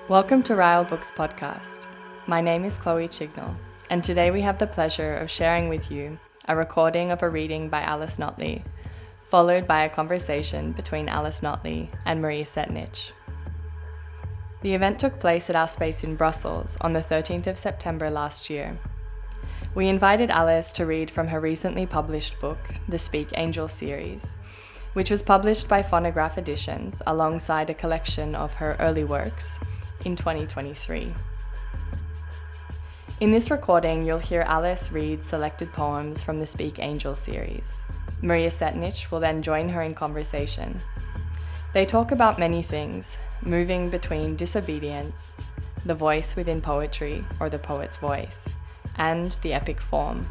Welcome to Rile Books Podcast. My name is Chloe Chignall, and today we have the pleasure of sharing with you a recording of a reading by Alice Notley, followed by a conversation between Alice Notley and Marija Cetinić. The event took place at our space in Brussels on the 13th of September last year. We invited Alice to read from her recently published book, the Speak Angel series, which was published by Fonograf Editions alongside a collection of her early works in 2023. In this recording, you'll hear Alice read selected poems from the Speak Angel series. Marija Cetinić will then join her in conversation. They talk about many things, moving between disobedience, the voice within poetry, or the poet's voice, and the epic form.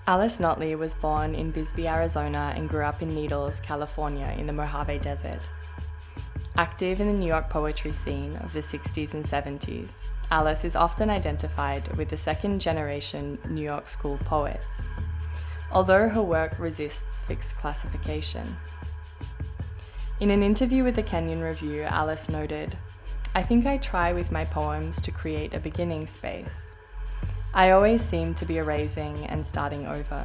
Alice Notley was born in Bisbee, Arizona, and grew up in Needles, California, in the Mojave Desert. Active in the New York poetry scene of the 60s and 70s, Alice is often identified with the second-generation New York School poets, although her work resists fixed classification. In an interview with the Kenyon Review, Alice noted, "I think I try with my poems to create a beginning space. I always seem to be erasing and starting over,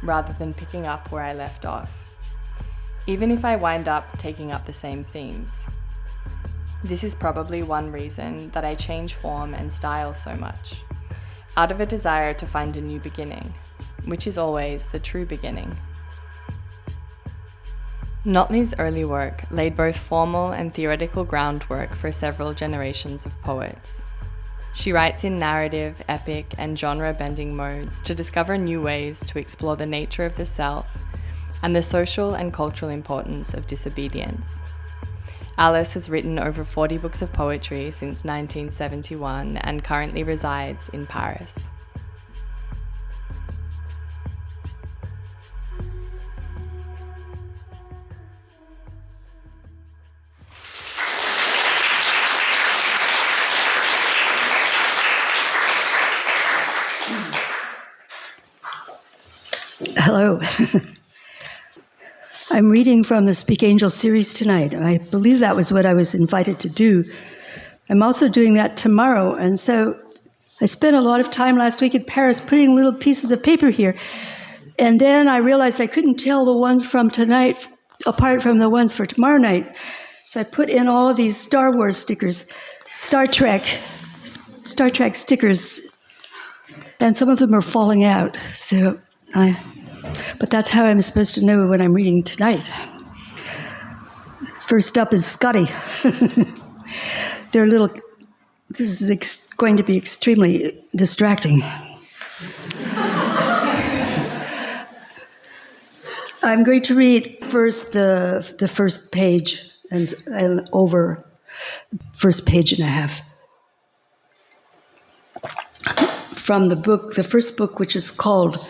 rather than picking up where I left off, even if I wind up taking up the same themes. This is probably one reason that I change form and style so much, out of a desire to find a new beginning, which is always the true beginning." Notley's early work laid both formal and theoretical groundwork for several generations of poets. She writes in narrative, epic, and genre-bending modes to discover new ways to explore the nature of the self and the social and cultural importance of disobedience. Alice has written over 40 books of poetry since 1971 and currently resides in Paris. Hello. I'm reading from the Speak Angel series tonight. I believe that was what I was invited to do. I'm also doing that tomorrow, and so I spent a lot of time last week in Paris putting little pieces of paper here, and then I realized I couldn't tell the ones from tonight apart from the ones for tomorrow night. So I put in all of these Star Wars stickers, Star Trek stickers, and some of them are falling out. But that's how I'm supposed to know when I'm reading tonight. First up is Scotty. This is going to be extremely distracting. I'm going to read first the first page and over first page and a half. From the book, the first book, which is called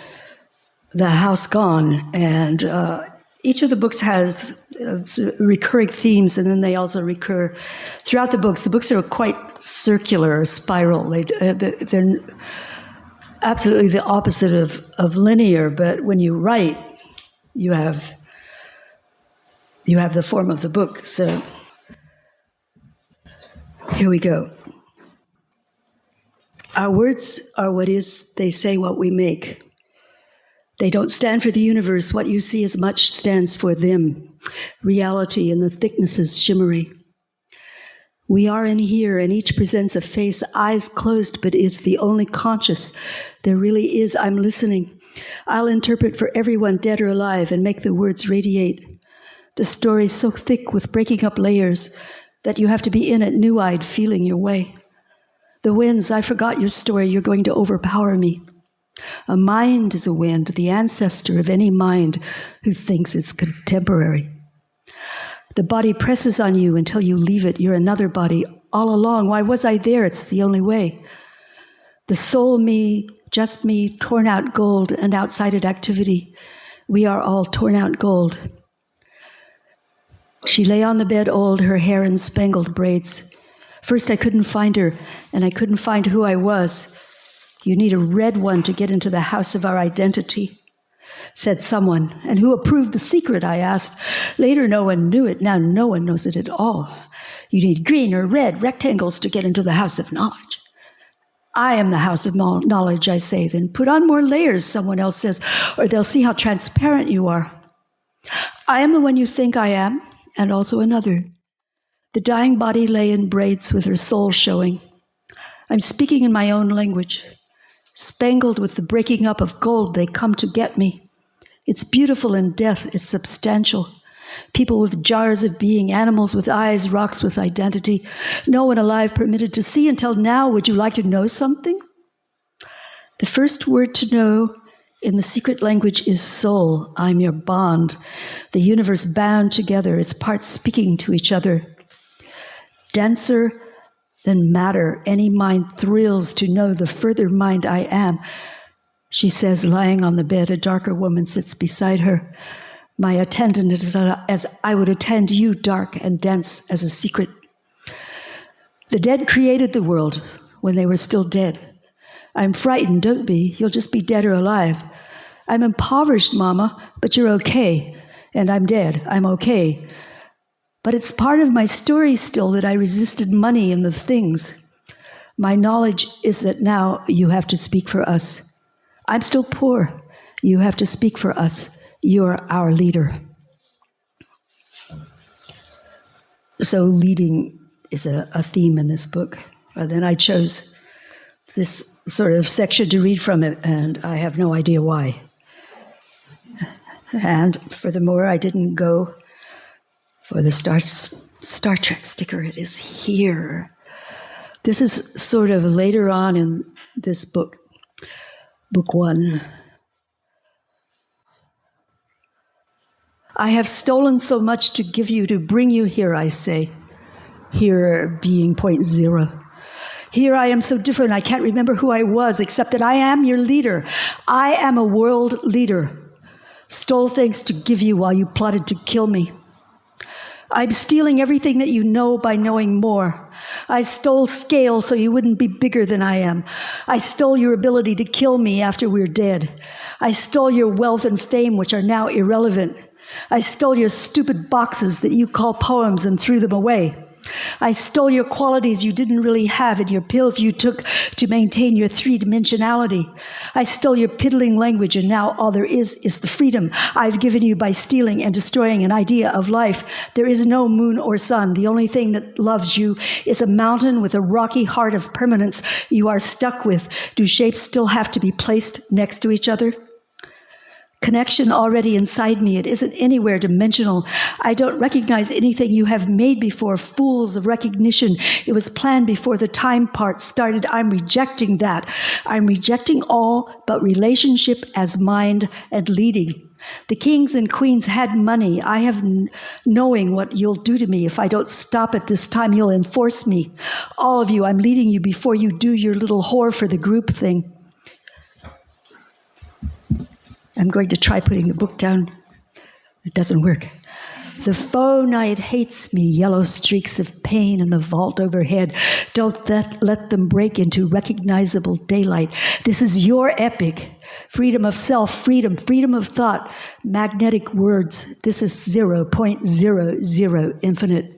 The House Gone, and each of the books has recurring themes, and then they also recur throughout the books. The books are quite circular or spiral. They're absolutely the opposite of linear, but when you write, you have the form of the book. So here we go. Our words are what is, they say what we make. They don't stand for the universe. What you see as much stands for them. Reality and the thicknesses shimmery. We are in here, and each presents a face, eyes closed, but is the only conscious. There really is. I'm listening. I'll interpret for everyone, dead or alive, and make the words radiate. The story's so thick with breaking up layers that you have to be in it, new-eyed, feeling your way. The winds, I forgot your story. You're going to overpower me. A mind is a wind, the ancestor of any mind who thinks it's contemporary. The body presses on you until you leave it. You're another body all along. Why was I there? It's the only way. The soul me, just me, torn out gold and outside activity. We are all torn out gold. She lay on the bed old, her hair in spangled braids. First I couldn't find her, and I couldn't find who I was. You need a red one to get into the house of our identity, said someone. And who approved the secret, I asked. Later no one knew it, now no one knows it at all. You need green or red rectangles to get into the house of knowledge. I am the house of knowledge, I say. Then put on more layers, someone else says, or they'll see how transparent you are. I am the one you think I am, and also another. The dying body lay in braids with her soul showing. I'm speaking in my own language. Spangled with the breaking up of gold, they come to get me. It's beautiful in death, it's substantial. People with jars of being, animals with eyes, rocks with identity. No one alive permitted to see until now. Would you like to know something? The first word to know in the secret language is soul. I'm your bond. The universe bound together, its parts speaking to each other. Denser than matter, any mind thrills to know the further mind I am. She says, lying on the bed, a darker woman sits beside her. My attendant is as I would attend you, dark and dense as a secret. The dead created the world when they were still dead. I'm frightened, don't be. You'll just be dead or alive. I'm impoverished, Mama, but you're okay. And I'm dead. I'm okay. But it's part of my story still that I resisted money and the things. My knowledge is that now you have to speak for us. I'm still poor. You have to speak for us. You're our leader. So leading is a theme in this book. Then I chose this sort of section to read from it, and I have no idea why. And furthermore, I didn't go for the Star Trek sticker. It is here. This is sort of later on in this book, book 1. I have stolen so much to give you, to bring you here, I say. Here being point 0. Here I am so different, I can't remember who I was, except that I am your leader. I am a world leader. Stole things to give you while you plotted to kill me. I'm stealing everything that you know by knowing more. I stole scale so you wouldn't be bigger than I am. I stole your ability to kill me after we're dead. I stole your wealth and fame, which are now irrelevant. I stole your stupid boxes that you call poems and threw them away. I stole your qualities you didn't really have and your pills you took to maintain your three-dimensionality. I stole your piddling language, and now all there is the freedom I've given you by stealing and destroying an idea of life. There is no moon or sun. The only thing that loves you is a mountain with a rocky heart of permanence you are stuck with. Do shapes still have to be placed next to each other? Connection already inside me. It isn't anywhere dimensional. I don't recognize anything you have made before. Fools of recognition. It was planned before the time part started. I'm rejecting that. I'm rejecting all but relationship as mind and leading. The kings and queens had money. I have knowing what you'll do to me. If I don't stop at this time, you'll enforce me. All of you, I'm leading you before you do your little whore for the group thing. I'm going to try putting the book down. It doesn't work. The foe night hates me, yellow streaks of pain in the vault overhead. Don't let them break into recognizable daylight. This is your epic. Freedom of self, freedom of thought, magnetic words. This is 0.00 infinite.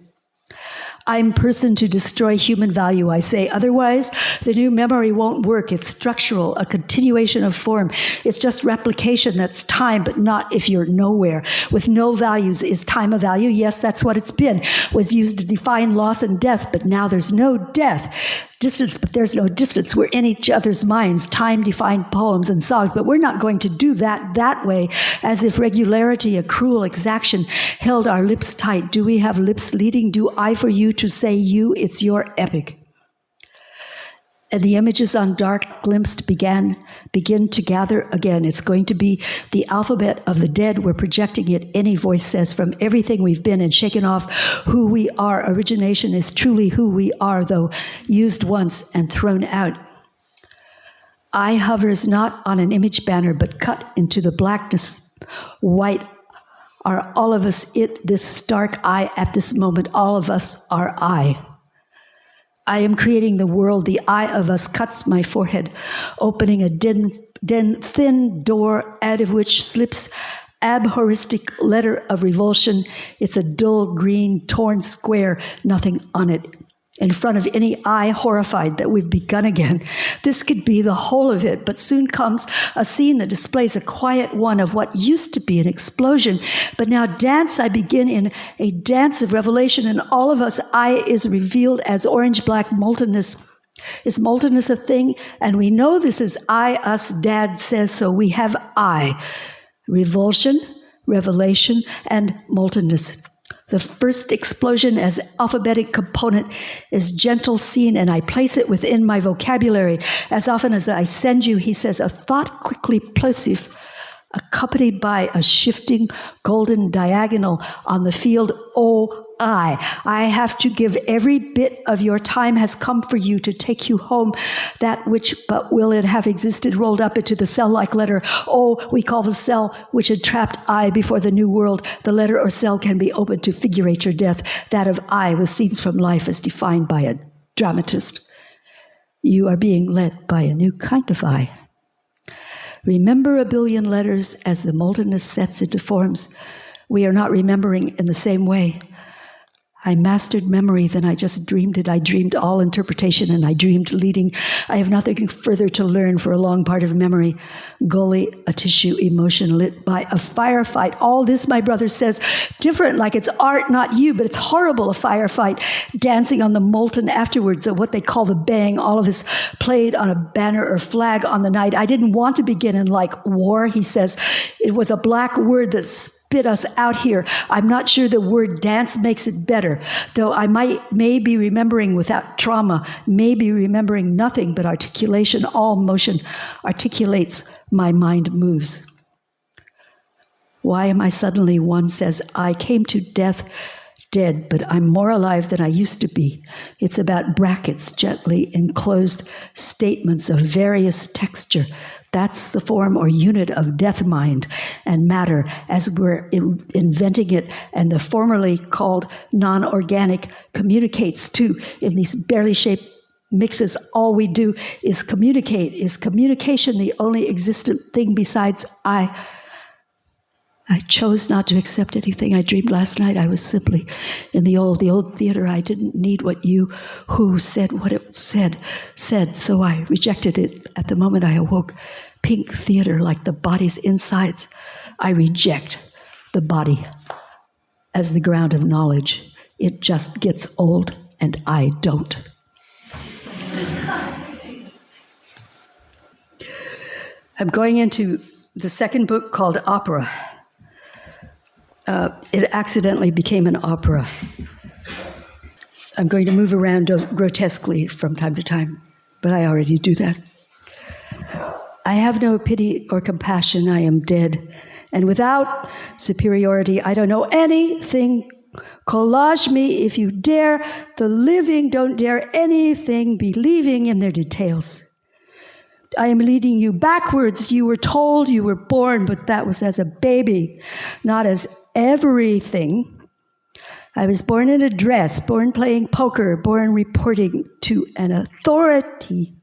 I'm person to destroy human value, I say. Otherwise, the new memory won't work. It's structural, a continuation of form. It's just replication. That's time, but not if you're nowhere. With no values, is time a value? Yes, that's what it's been. Was used to define loss and death, but now there's no death. Distance, but there's no distance. We're in each other's minds. Time defined poems and songs, but we're not going to do that way, as if regularity, a cruel exaction, held our lips tight. Do we have lips leading? Do I for you to say you? It's your epic. And the images on dark glimpsed begin to gather again. It's going to be the alphabet of the dead. We're projecting it, any voice says, from everything we've been and shaken off who we are. Origination is truly who we are, though used once and thrown out. I hovers not on an image banner, but cut into the blackness. White are all of us it, this stark I at this moment. All of us are I. I am creating the world. The I of us cuts my forehead, opening a thin door out of which slips abhoristic letter of revulsion. It's a dull green torn square, nothing on it. In front of any eye horrified that we've begun again. This could be the whole of it, but soon comes a scene that displays a quiet one of what used to be an explosion. But now dance I begin in a dance of revelation, and all of us I is revealed as orange-black moltenness. Is moltenness a thing? And we know this is I, us, Dad says, so we have I. Revulsion, revelation, and moltenness. The first explosion as alphabetic component is gentle seen, and I place it within my vocabulary. As often as I send you, he says, a thought quickly plosive, accompanied by a shifting golden diagonal on the field, oh, I have to give every bit of your time has come for you to take you home, that which but will it have existed rolled up into the cell-like letter. Oh, we call the cell which had trapped I before the new world. The letter or cell can be opened to figurate your death, that of I with scenes from life as defined by a dramatist. You are being led by a new kind of I. Remember a billion letters as the moltenness sets into forms. We are not remembering in the same way. I mastered memory, then I just dreamed it. I dreamed all interpretation, and I dreamed leading. I have nothing further to learn for a long part of memory. Gully, a tissue, emotion lit by a firefight. All this, my brother says, different, like it's art, not you, but it's horrible, a firefight. Dancing on the molten afterwards of what they call the bang. All of this played on a banner or flag on the night. I didn't want to begin in like war, he says. It was a black word that spit us out here. I'm not sure the word dance makes it better, though I may be remembering without trauma, may be remembering nothing but articulation. All motion articulates, my mind moves. Why am I suddenly, one says, I came to death dead, but I'm more alive than I used to be. It's about brackets, gently enclosed statements of various texture. That's the form or unit of death mind and matter as we're inventing it, and the formerly called non-organic communicates too. In these barely shaped mixes, all we do is communicate. Is communication the only existent thing besides I? I chose not to accept anything I dreamed last night. I was simply in the old theater. I didn't need what you who said what it said, so I rejected it at the moment I awoke. Pink theater, like the body's insides. I reject the body as the ground of knowledge. It just gets old, and I don't. I'm going into the second book called Opera. It accidentally became an opera. I'm going to move around grotesquely from time to time, but I already do that. I have no pity or compassion, I am dead. And without superiority, I don't know anything. Collage me if you dare. The living don't dare anything, believing in their details. I am leading you backwards. You were told you were born, but that was as a baby, not as everything. I was born in a dress, born playing poker, born reporting to an authority.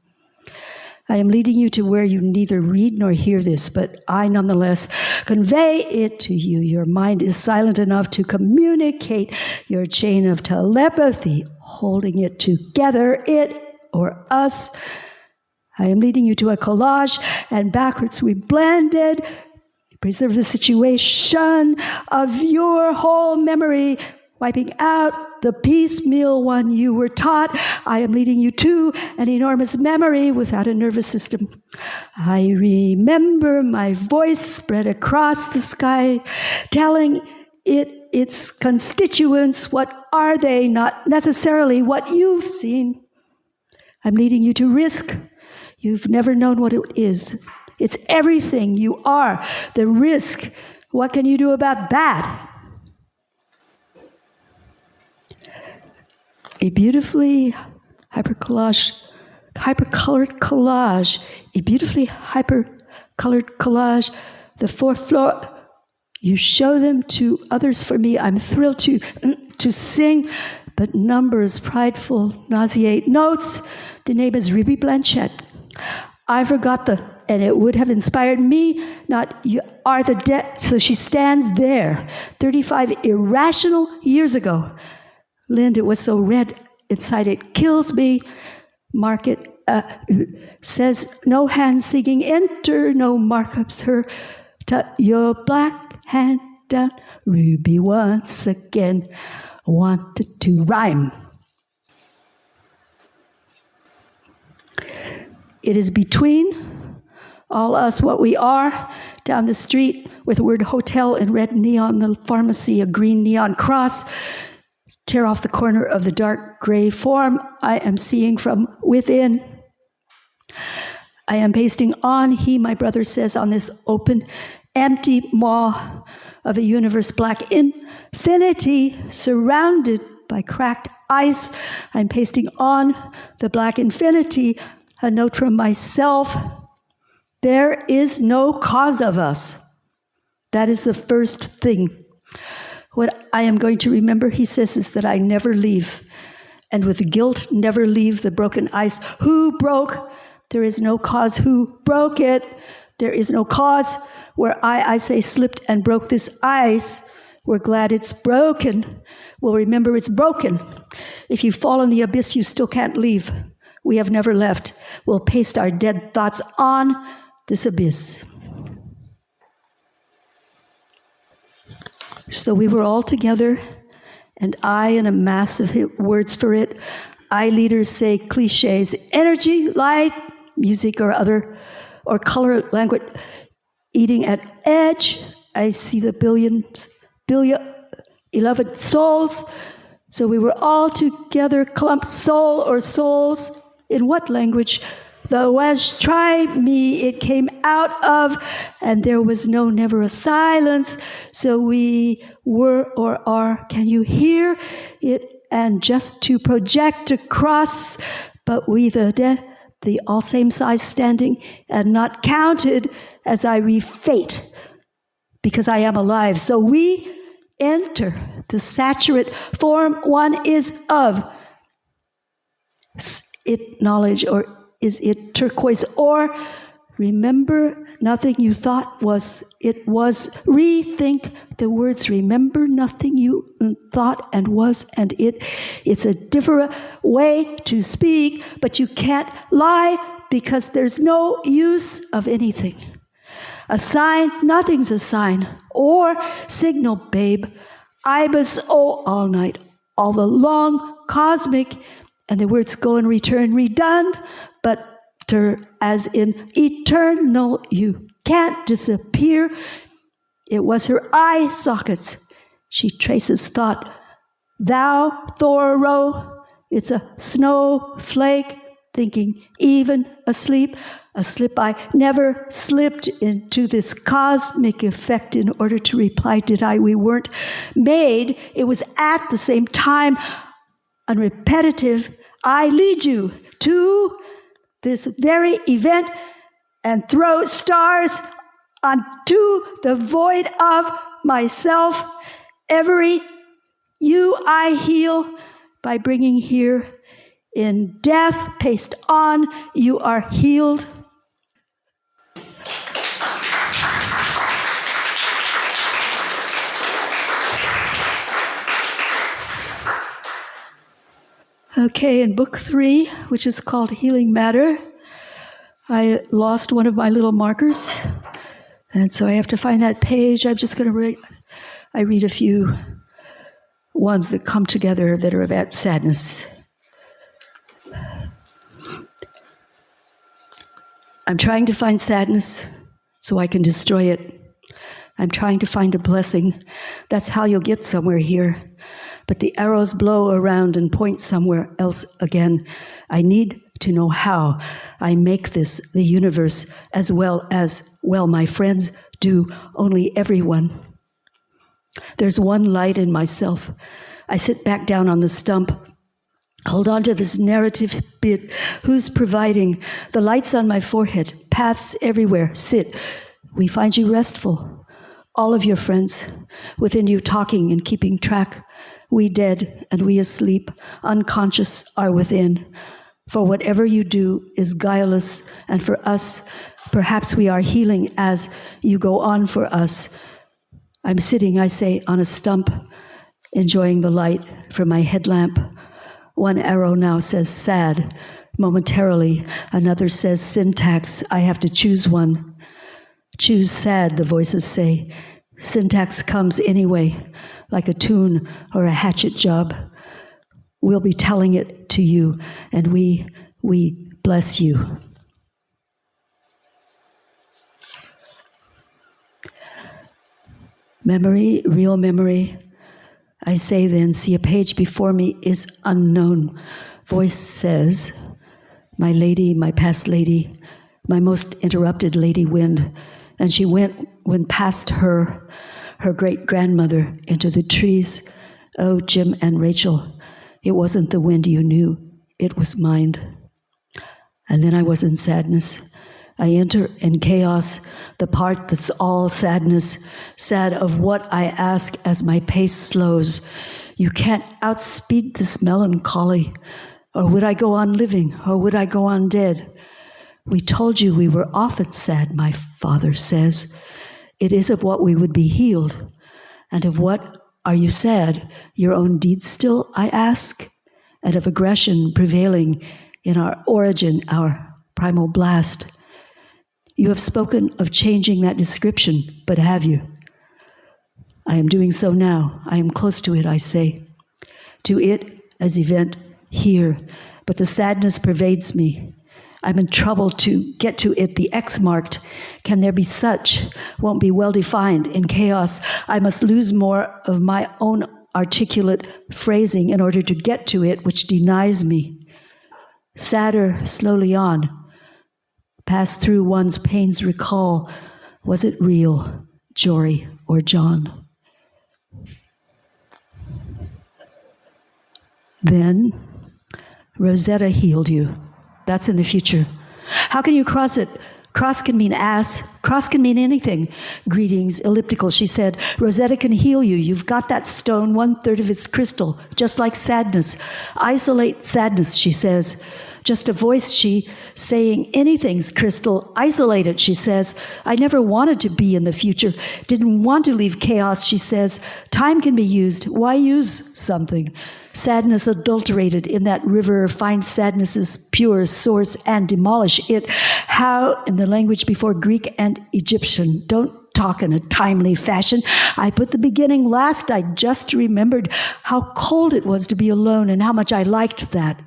I am leading you to where you neither read nor hear this, but I nonetheless convey it to you. Your mind is silent enough to communicate your chain of telepathy, holding it together, it or us. I am leading you to a collage, and backwards we blended. Preserve the situation of your whole memory, wiping out the piecemeal one you were taught. I am leading you to an enormous memory without a nervous system. I remember my voice spread across the sky, telling it its constituents. What are they? Not necessarily what you've seen. I'm leading you to risk. You've never known what it is. It's everything you are. The risk. What can you do about that? A beautifully hypercolored collage, a beautifully hypercolored collage, the fourth floor. You show them to others for me. I'm thrilled to sing, but numbers, prideful, nauseate notes. The name is Ruby Blanchette. I forgot the and it would have inspired me, not you are the dead. So she stands there, 35 irrational years ago. Lind, it was so red inside, it kills me. Market says, no hand singing, enter, no markups, her, your black hand down, Ruby once again, wanted to rhyme. It is between all us, what we are, down the street with the word hotel in red neon, the pharmacy, a green neon cross. Tear off the corner of the dark gray form I am seeing from within. I am pasting on, he, my brother, says, on this open, empty maw of a universe black infinity surrounded by cracked ice. I'm pasting on the black infinity, a note from myself. There is no cause of us. That is the first thing. What I am going to remember, he says, is that I never leave. And with guilt, never leave the broken ice. Who broke? There is no cause. Who broke it? There is no cause. Where I say, slipped and broke this ice, we're glad it's broken. We'll remember it's broken. If you fall in the abyss, you still can't leave. We have never left. We'll paste our dead thoughts on this abyss. So we were all together, and I, in a mass of words for it, I leaders say cliches, energy, light, music, or other, or color, language, eating at edge. I see the billion, 11 souls. So we were all together, clumped, soul or souls. In what language? The was try me, it came out of, and there was no, never a silence. So we were or are, can you hear it? And just to project across, but we the all same size standing and not counted as I refate, because I am alive. So we enter the saturate form one is of. It knowledge, or is it turquoise? Or remember nothing you thought was, it was. Rethink the words, remember nothing you thought and was and it. It's a different way to speak, but you can't lie because there's no use of anything. A sign, nothing's a sign. Or signal, babe. Ibis, oh, all night, all the long, cosmic, and the words go and return, redund, but as in eternal, you can't disappear. It was her eye sockets. She traces thought. Thou, Thoreau, it's a snowflake, thinking even asleep. A slip I never slipped into this cosmic effect in order to reply, did I? We weren't made. It was at the same time, unrepetitive. I lead you to this very event and throw stars onto the void of myself. Every you I heal by bringing here in death, paste on, you are healed. Okay, in book 3, which is called Healing Matter, I lost one of my little markers, and so I have to find that page. I'm just going to read a few ones that come together that are about sadness. I'm trying to find sadness so I can destroy it. I'm trying to find a blessing. That's how you'll get somewhere here. But the arrows blow around and point somewhere else again. I need to know how I make this the universe as well, my friends do, only everyone. There's one light in myself. I sit back down on the stump, hold on to this narrative bit. Who's providing? The lights on my forehead, paths everywhere. Sit. We find you restful. All of your friends within you talking and keeping track. We dead and we asleep, unconscious are within. For whatever you do is guileless, and for us, Perhaps we are healing as you go on for us. I'm sitting, I say, on a stump, enjoying the light from my headlamp. One arrow now says sad. Momentarily, another says syntax. I have to choose one. Choose sad, the voices say. Syntax comes anyway, like a tune or a hatchet job. We'll be telling it to you, and we bless you. Memory, real memory. I say then, see a page before me is unknown. Voice says, my lady, my past lady, my most interrupted lady wind. And she went when past her great-grandmother into the trees. Oh, Jim and Rachel, it wasn't the wind you knew, it was mind. And then I was in sadness. I enter in chaos, the part that's all sadness, sad of what I ask as my pace slows. You can't outspeed this melancholy. Or would I go on living, or would I go on dead? We told you we were often sad, my father says. It is of what we would be healed. And of what are you sad? Your own deeds still, I ask? And of aggression prevailing in our origin, our primal blast. You have spoken of changing that description, but have you? I am doing so now. I am close to it, I say. To it as event here, but the sadness pervades me. I'm in trouble to get to it, the X marked. Can there be such? Won't be well defined. In chaos, I must lose more of my own articulate phrasing in order to get to it, which denies me. Sadder, slowly on. Pass through one's pains recall. Was it real, Jory or John? Then, Rosetta healed you. That's in the future. How can you cross it? Cross can mean ass. Cross can mean anything. Greetings, elliptical, she said. Rosetta can heal you. You've got that stone, 1/3 of its crystal, just like sadness. Isolate sadness, she says. Just a voice, she, saying anything's crystal. Isolate it, she says. I never wanted to be in the future. Didn't want to leave chaos, she says. Time can be used. Why use something? Sadness adulterated in that river, find sadness's pure source and demolish it. How, in the language before Greek and Egyptian, don't talk in a timely fashion. I put the beginning last. I just remembered how cold it was to be alone and how much I liked that.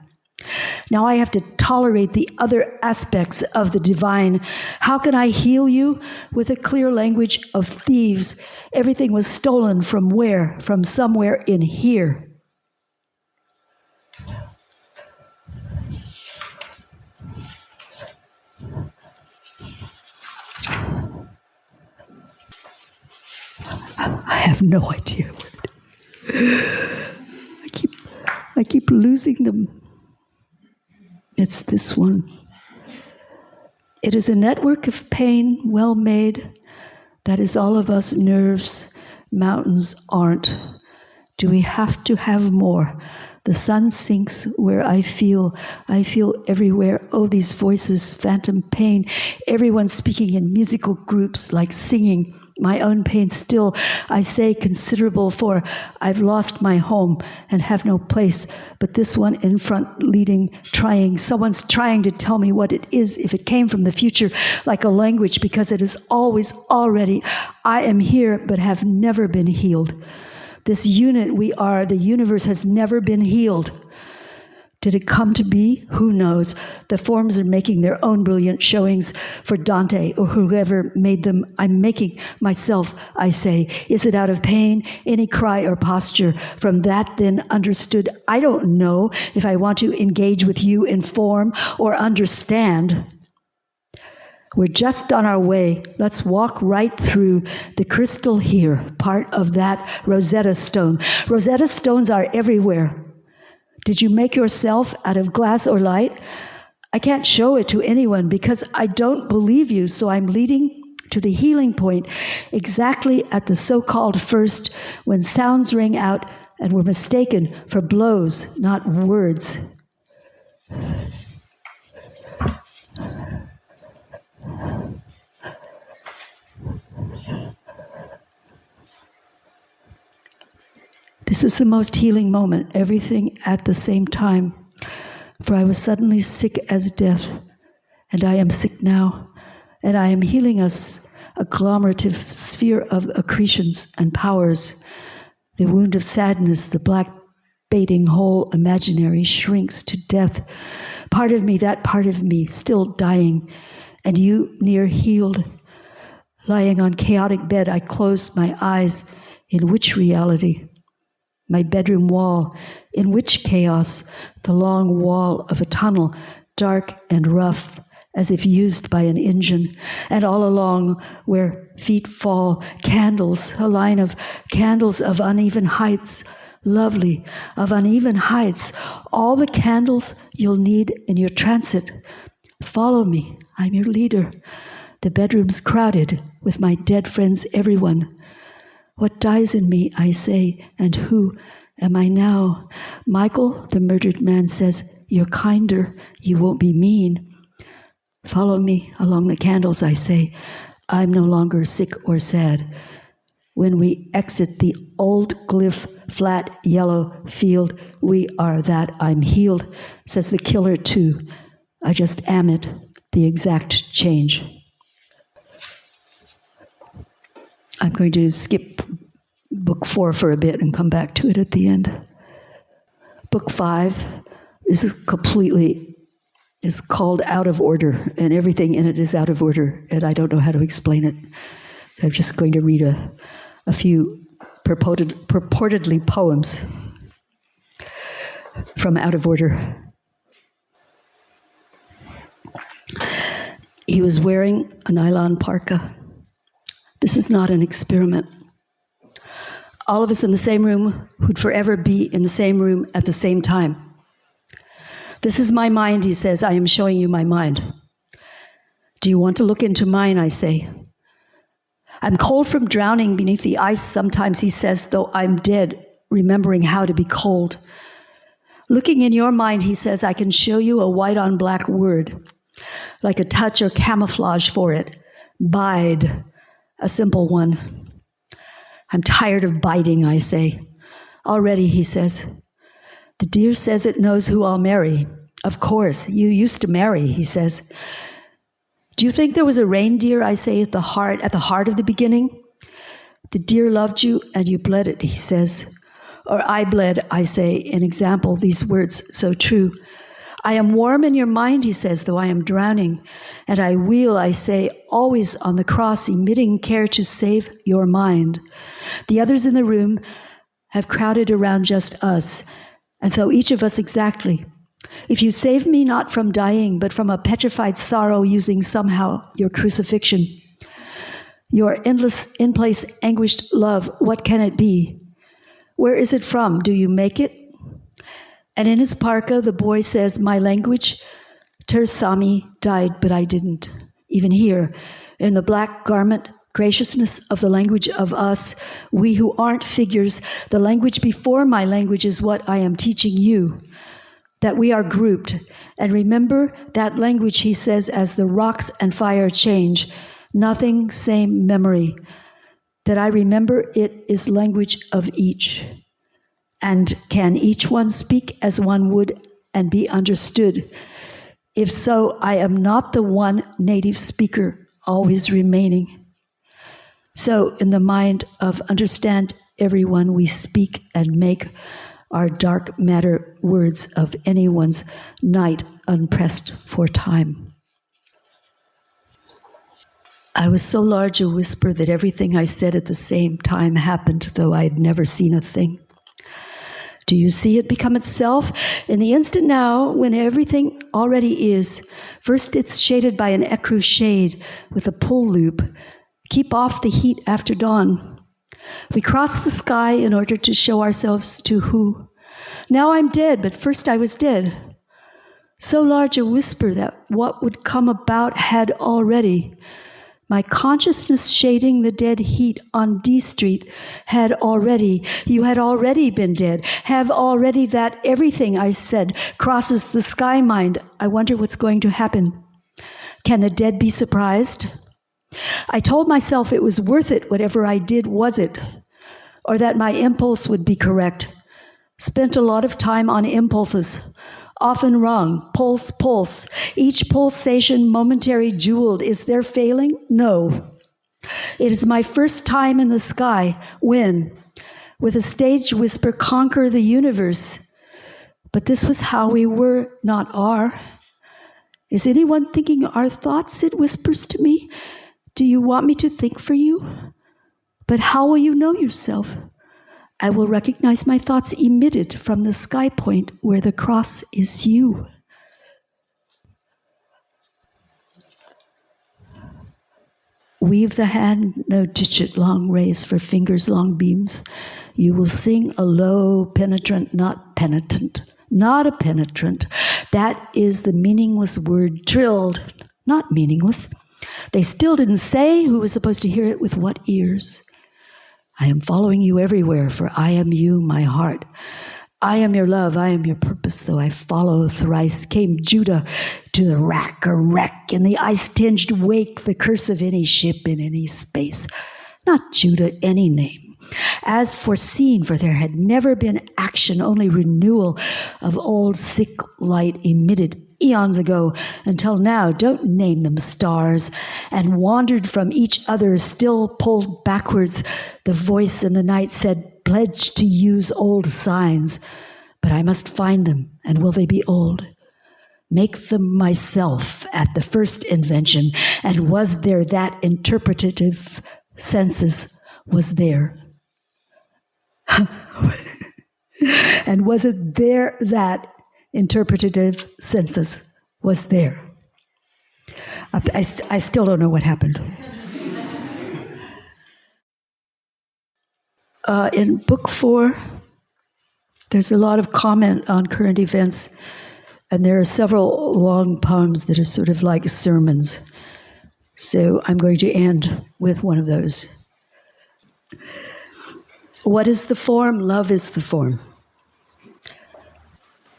Now I have to tolerate the other aspects of the divine. How can I heal you? With a clear language of thieves. Everything was stolen from where? From somewhere in here. I have no idea. I keep losing them. It's this one. It is a network of pain, well made. That is all of us. Nerves, mountains aren't. Do we have to have more? The sun sinks where I feel everywhere. Oh, these voices, phantom pain. Everyone speaking in musical groups like singing. My own pain still, I say, considerable, for I've lost my home and have no place. But this one in front leading, trying, someone's trying to tell me what it is, if it came from the future, like a language, because it is always already. I am here, but have never been healed. This unit we are, the universe has never been healed. Did it come to be? Who knows? The forms are making their own brilliant showings for Dante or whoever made them. I'm making myself, I say. Is it out of pain? Any cry or posture? From that then understood, I don't know if I want to engage with you in form or understand. We're just on our way. Let's walk right through the crystal here, part of that Rosetta Stone. Rosetta Stones are everywhere. Did you make yourself out of glass or light? I can't show it to anyone because I don't believe you, so I'm leading to the healing point exactly at the so-called first, when sounds ring out and were mistaken for blows, not words. This is the most healing moment, everything at the same time. For I was suddenly sick as death, and I am sick now, and I am healing us, agglomerative sphere of accretions and powers. The wound of sadness, the black baiting hole imaginary, shrinks to death. Part of me, that part of me, still dying, and you near healed. Lying on chaotic bed, I close my eyes. In which reality? My bedroom wall. In which chaos? The long wall of a tunnel, dark and rough, as if used by an engine. And all along, where feet fall, candles, a line of candles of uneven heights, lovely, of uneven heights, all the candles you'll need in your transit. Follow me, I'm your leader. The bedroom's crowded with my dead friends, everyone. What dies in me, I say, and who am I now? Michael, the murdered man, says, you're kinder, you won't be mean. Follow me along the candles, I say. I'm no longer sick or sad. When we exit the old glyph, flat yellow field, we are that I'm healed, says the killer too. I just am it, the exact change. I'm going to skip book 4 for a bit and come back to it at the end. Book 5 is called Out of Order, and everything in it is out of order, and I don't know how to explain it. I'm just going to read a few purportedly poems from Out of Order. He was wearing a nylon parka. This is not an experiment. All of us in the same room who'd forever be in the same room at the same time. This is my mind, he says. I am showing you my mind. Do you want to look into mine, I say. I'm cold from drowning beneath the ice sometimes, he says, though I'm dead, remembering how to be cold. Looking in your mind, he says, I can show you a white on black word, like a touch or camouflage for it. Bide. A simple one. I'm tired of biting, I say. Already, he says. The deer says it knows who I'll marry. Of course, you used to marry, he says. Do you think there was a reindeer, I say, at the heart of the beginning? The deer loved you and you bled it, he says. Or I bled, I say, in example, these words so true. I am warm in your mind, he says, though I am drowning. And I wheel, I say, always on the cross, emitting care to save your mind. The others in the room have crowded around just us. And so each of us exactly. If you save me not from dying, but from a petrified sorrow using somehow your crucifixion, your endless, in-place, anguished love, what can it be? Where is it from? Do you make it? And in his parka, the boy says, my language, Tersami, died, but I didn't. Even here, in the black garment, graciousness of the language of us, we who aren't figures, the language before my language is what I am teaching you, that we are grouped. And remember that language, he says, as the rocks and fire change, nothing, same memory, that I remember it is language of each. And can each one speak as one would and be understood? If so, I am not the one native speaker always remaining. So in the mind of understand everyone, we speak and make our dark matter words of anyone's night unpressed for time. I was so large a whisper that everything I said at the same time happened, though I had never seen a thing. Do you see it become itself? In the instant now, when everything already is, first it's shaded by an ecru shade with a pull loop. Keep off the heat after dawn. We cross the sky in order to show ourselves to who? Now I'm dead, but first I was dead. So large a whisper that what would come about had already. My consciousness shading the dead heat on D Street had already, you had already been dead, have already that everything I said crosses the sky mind. I wonder what's going to happen. Can the dead be surprised? I told myself it was worth it, whatever I did, was it? or that my impulse would be correct. Spent a lot of time on impulses, often wrong. Pulse, pulse. Each pulsation momentary jeweled. Is there failing? No. It is my first time in the sky when, with a stage whisper, conquer the universe. But this was how we were, not are. Is anyone thinking our thoughts? It whispers to me. Do you want me to think for you? But how will you know yourself? I will recognize my thoughts emitted from the sky point where the cross is you. Weave the hand, no digit long rays for fingers long beams. You will sing a low penetrant, not penitent, not a penetrant. That is the meaningless word trilled, not meaningless. They still didn't say who was supposed to hear it with what ears. I am following you everywhere, for I am you, my heart. I am your love, I am your purpose, though I follow thrice. Came Judah to the rack, a wreck, in the ice-tinged wake, the curse of any ship in any space. Not Judah, any name. As foreseen, for there had never been action, only renewal of old sick light emitted eons ago, until now. Don't name them stars, and wandered from each other, still pulled backwards. The voice in the night said, pledged to use old signs, but I must find them, and will they be old? Make them myself at the first invention, and was there that interpretative census was there? And was it there that interpretative census was there? I still don't know what happened. In book 4, there's a lot of comment on current events, and there are several long poems that are sort of like sermons. So I'm going to end with one of those. What is the form? Love is the form.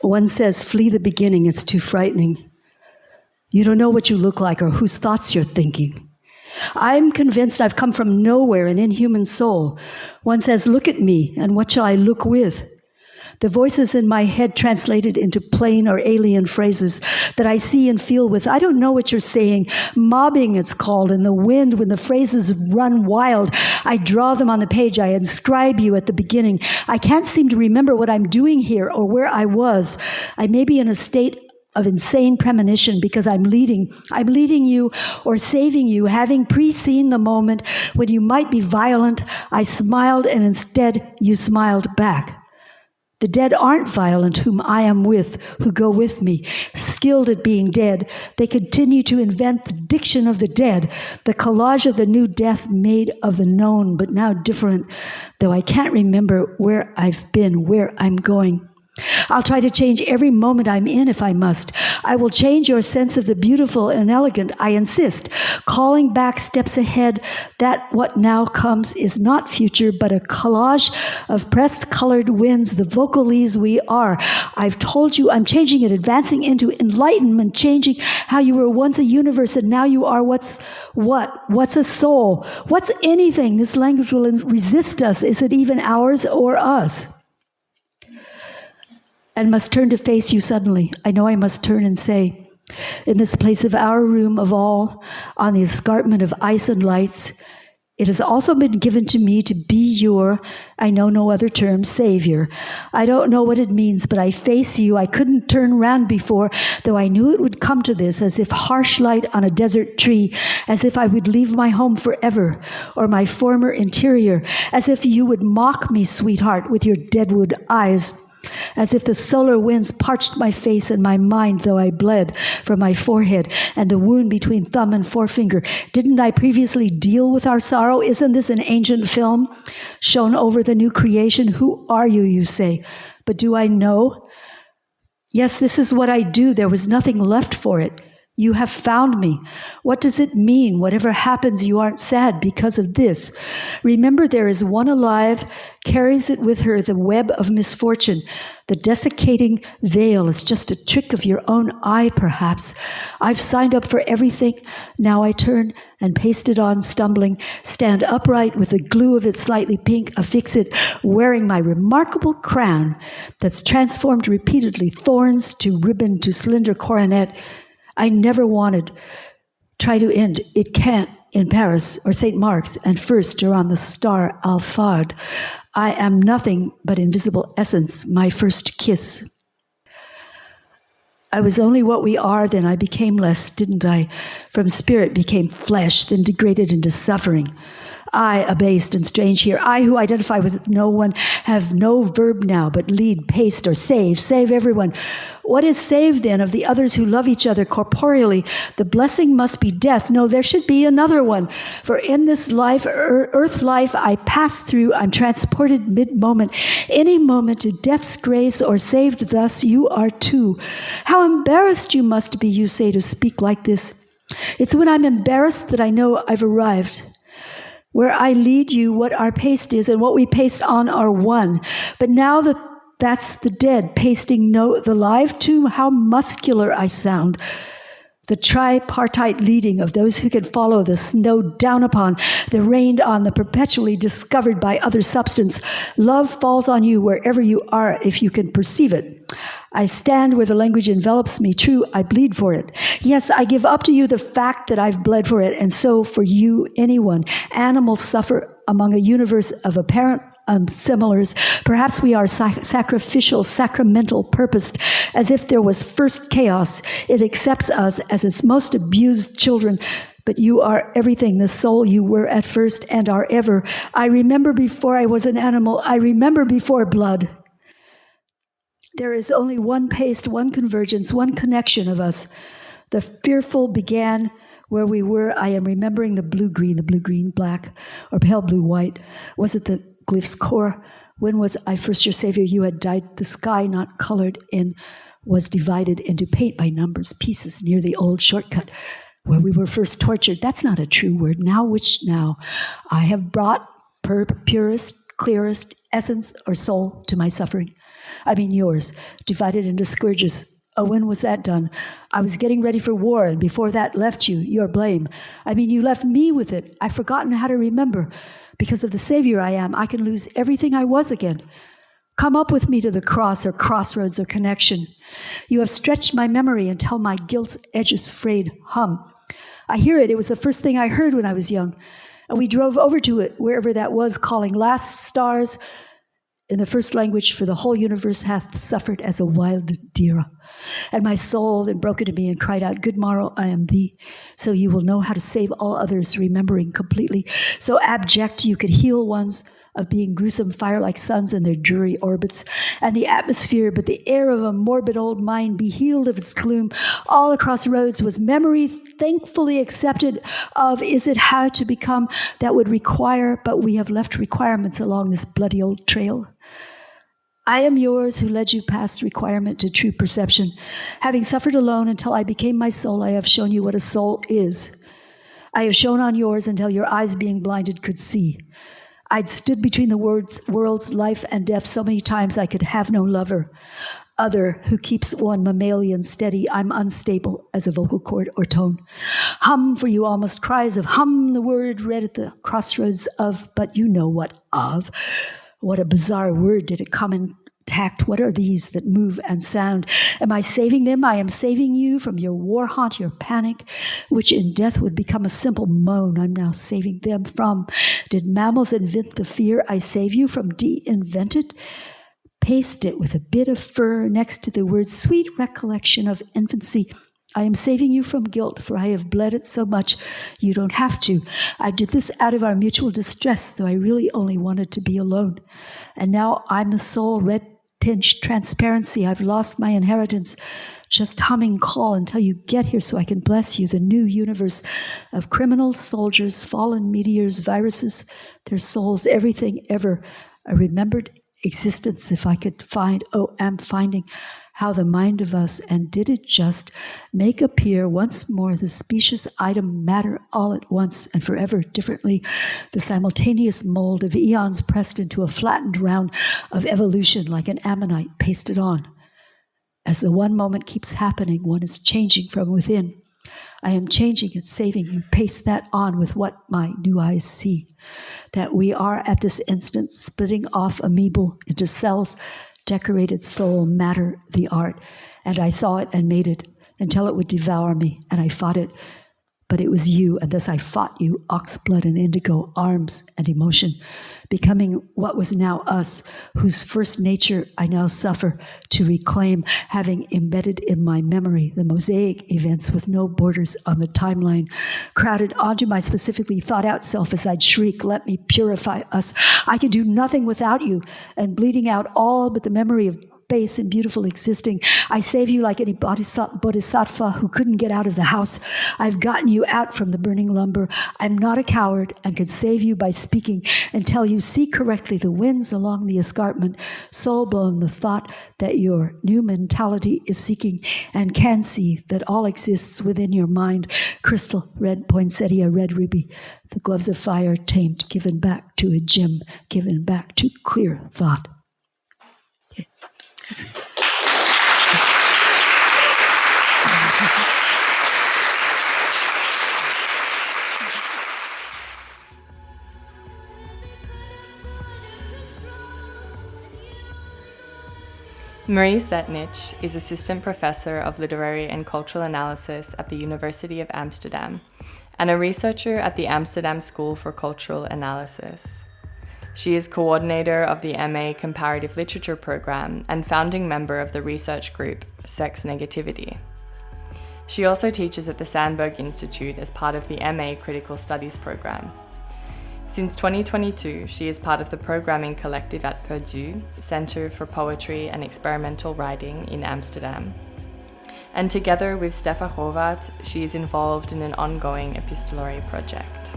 One says, flee the beginning, it's too frightening. You don't know what you look like or whose thoughts you're thinking. I'm convinced I've come from nowhere, an inhuman soul. One says, look at me, and what shall I look with? The voices in my head translated into plain or alien phrases that I see and feel with. I don't know what you're saying. Mobbing, it's called, in the wind when the phrases run wild. I draw them on the page. I inscribe you at the beginning. I can't seem to remember what I'm doing here or where I was. I may be in a state of insane premonition because I'm leading you or saving you, having pre-seen the moment when you might be violent. I smiled, and instead you smiled back. The dead aren't violent, whom I am with, who go with me, skilled at being dead. They continue to invent the diction of the dead, the collage of the new death made of the known, but now different, though I can't remember where I've been, where I'm going. I'll try to change every moment I'm in if I must. I will change your sense of the beautiful and elegant, I insist, calling back steps ahead that what now comes is not future, but a collage of pressed colored winds, the vocalese we are. I've told you I'm changing it, advancing into enlightenment, changing how you were once a universe and now you are what's a soul? What's anything? This language will resist us. Is it even ours or us? And must turn to face you suddenly. I know I must turn and say, in this place of our room of all, on the escarpment of ice and lights, it has also been given to me to be your, I know no other term, savior. I don't know what it means, but I face you. I couldn't turn round before, though I knew it would come to this, as if harsh light on a desert tree, as if I would leave my home forever, or my former interior, as if you would mock me, sweetheart, with your deadwood eyes. As if the solar winds parched my face and my mind, though I bled from my forehead and the wound between thumb and forefinger. Didn't I previously deal with our sorrow? Isn't this an ancient film shown over the new creation? Who are you, you say? But do I know? Yes, this is what I do. There was nothing left for it. You have found me. What does it mean? Whatever happens, you aren't sad because of this. Remember, there is one alive, carries it with her, the web of misfortune. The desiccating veil is just a trick of your own eye, perhaps. I've signed up for everything. Now I turn and paste it on, stumbling, stand upright with the glue of it slightly pink, affix it, wearing my remarkable crown that's transformed repeatedly, thorns to ribbon to slender coronet. I never wanted. Try to end. It can't in Paris or St. Mark's, and first you're on the star Alphard. I am nothing but invisible essence, my first kiss. I was only what we are, then I became less, didn't I? From spirit became flesh, then degraded into suffering. I, abased and strange here, I who identify with no one, have no verb now, but lead, paste, or save everyone. What is saved then of the others who love each other corporeally? The blessing must be death. No, there should be another one. For in this life, earth life, I pass through, I'm transported mid-moment, any moment to death's grace or saved thus, you are too. How embarrassed you must be, you say, to speak like this. It's when I'm embarrassed that I know I've arrived. Where I lead you, what our paste is and what we paste on are one. But now that that's the dead pasting the live too, how muscular I sound. The tripartite leading of those who can follow the snowed down upon, the rained on, the perpetually discovered by other substance. Love falls on you wherever you are if you can perceive it. I stand where the language envelops me. True, I bleed for it. Yes, I give up to you the fact that I've bled for it, and so for you, anyone. Animals suffer among a universe of apparent similars. Perhaps we are sacrificial, sacramental, purposed, as if there was first chaos. It accepts us as its most abused children, but you are everything, the soul you were at first and are ever. I remember before I was an animal. I remember before blood. There is only one paste, one convergence, one connection of us. The fearful began where we were. I am remembering the blue-green, black, or pale blue-white. Was it the glyph's core? When was I first your savior? You had died. The sky, not colored in, was divided into paint by numbers, pieces near the old shortcut where we were first tortured. That's not a true word. Now, which now? I have brought purest, clearest essence or soul to my suffering. I mean yours, divided into scourges. Oh, when was that done? I was getting ready for war, and before that left you, your blame. I mean, you left me with it. I've forgotten how to remember. Because of the Savior I am, I can lose everything I was again. Come up with me to the cross or crossroads or connection. You have stretched my memory until my guilt's edges frayed. Hum. I hear it. It was the first thing I heard when I was young. And we drove over to it, wherever that was, calling last stars in the first language, for the whole universe hath suffered as a wild deer. And my soul then broke into me and cried out, good morrow, I am thee. So you will know how to save all others, remembering completely. So abject you could heal ones of being gruesome fire like suns in their dreary orbits, and the atmosphere, but the air of a morbid old mind be healed of its gloom. All across roads was memory thankfully accepted of, is it how to become that would require, but we have left requirements along this bloody old trail. I am yours who led you past requirement to true perception. Having suffered alone until I became my soul, I have shown you what a soul is. I have shone on yours until your eyes being blinded could see. I'd stood between the world's life and death so many times I could have no lover. Other who keeps one mammalian steady, I'm unstable as a vocal cord or tone. Hum for you almost cries of hum, the word read at the crossroads of, but you know what of. What a bizarre word. Did it come intact? What are these that move and sound? Am I saving them? I am saving you from your war haunt, your panic, which in death would become a simple moan. I'm now saving them from. Did mammals invent the fear I save you from? De-invented? Paste it with a bit of fur next to the word sweet recollection of infancy. I am saving you from guilt, for I have bled it so much you don't have to. I did this out of our mutual distress, though I really only wanted to be alone. And now I'm the soul, red-tinged transparency. I've lost my inheritance. Just humming call until you get here so I can bless you, the new universe of criminals, soldiers, fallen meteors, viruses, their souls, everything ever, a remembered existence if I could find, am finding how the mind of us, and did it just make appear once more the specious item matter all at once and forever differently, the simultaneous mold of eons pressed into a flattened round of evolution like an ammonite pasted on. As the one moment keeps happening, one is changing from within. I am changing and saving you. Paste that on with what my new eyes see. That we are at this instant splitting off amoebal into cells, decorated soul, matter, the art. And I saw it and made it until it would devour me, and I fought it. But it was you, and thus I fought you, oxblood and indigo, arms and emotion, becoming what was now us, whose first nature I now suffer to reclaim, having embedded in my memory the mosaic events with no borders on the timeline, crowded onto my specifically thought-out self as I'd shriek, let me purify us. I can do nothing without you, and bleeding out all but the memory of base and beautiful existing. I save you like any bodhisattva who couldn't get out of the house. I've gotten you out from the burning lumber. I'm not a coward and could save you by speaking and tell you, see correctly the winds along the escarpment, soul-blown the thought that your new mentality is seeking, and can see that all exists within your mind. Crystal, red poinsettia, red ruby, the gloves of fire tamed, given back to a gem, given back to clear thought. Marija Cetinić is Assistant Professor of Literary and Cultural Analysis at the University of Amsterdam and a researcher at the Amsterdam School for Cultural Analysis. She is coordinator of the MA Comparative Literature program and founding member of the research group Sex Negativity. She also teaches at the Sandberg Institute as part of the MA Critical Studies program. Since 2022, she is part of the programming collective at Purdue, Center for Poetry and Experimental Writing in Amsterdam. And together with Stefan Horvath, she is involved in an ongoing epistolary project.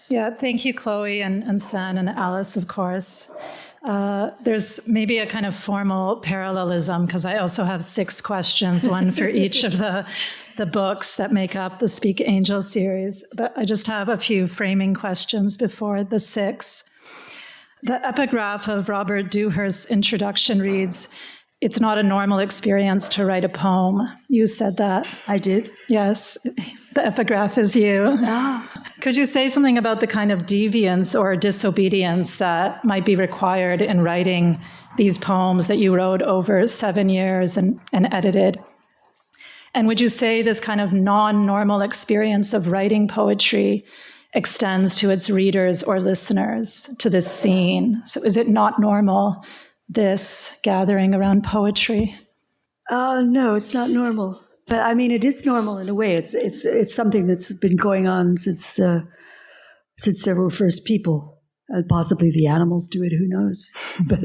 Yeah, thank you, Chloe and Sven and Alice, of course. There's maybe a kind of formal parallelism because I also have 6 questions, one for each of the books that make up the Speak Angel series. But I just have a few framing questions before the 6. The epigraph of Robert Dewhurst's introduction reads, "It's not a normal experience to write a poem." You said that. I did? Yes. The epigraph is you. Could you say something about the kind of deviance or disobedience that might be required in writing these poems that you wrote over 7 years and edited? And would you say this kind of non-normal experience of writing poetry extends to its readers or listeners, to this scene? So is it not normal, this gathering around poetry? No, it's not normal. But I mean, it is normal in a way. It's something that's been going on since there were first people, and possibly the animals do it. Who knows? But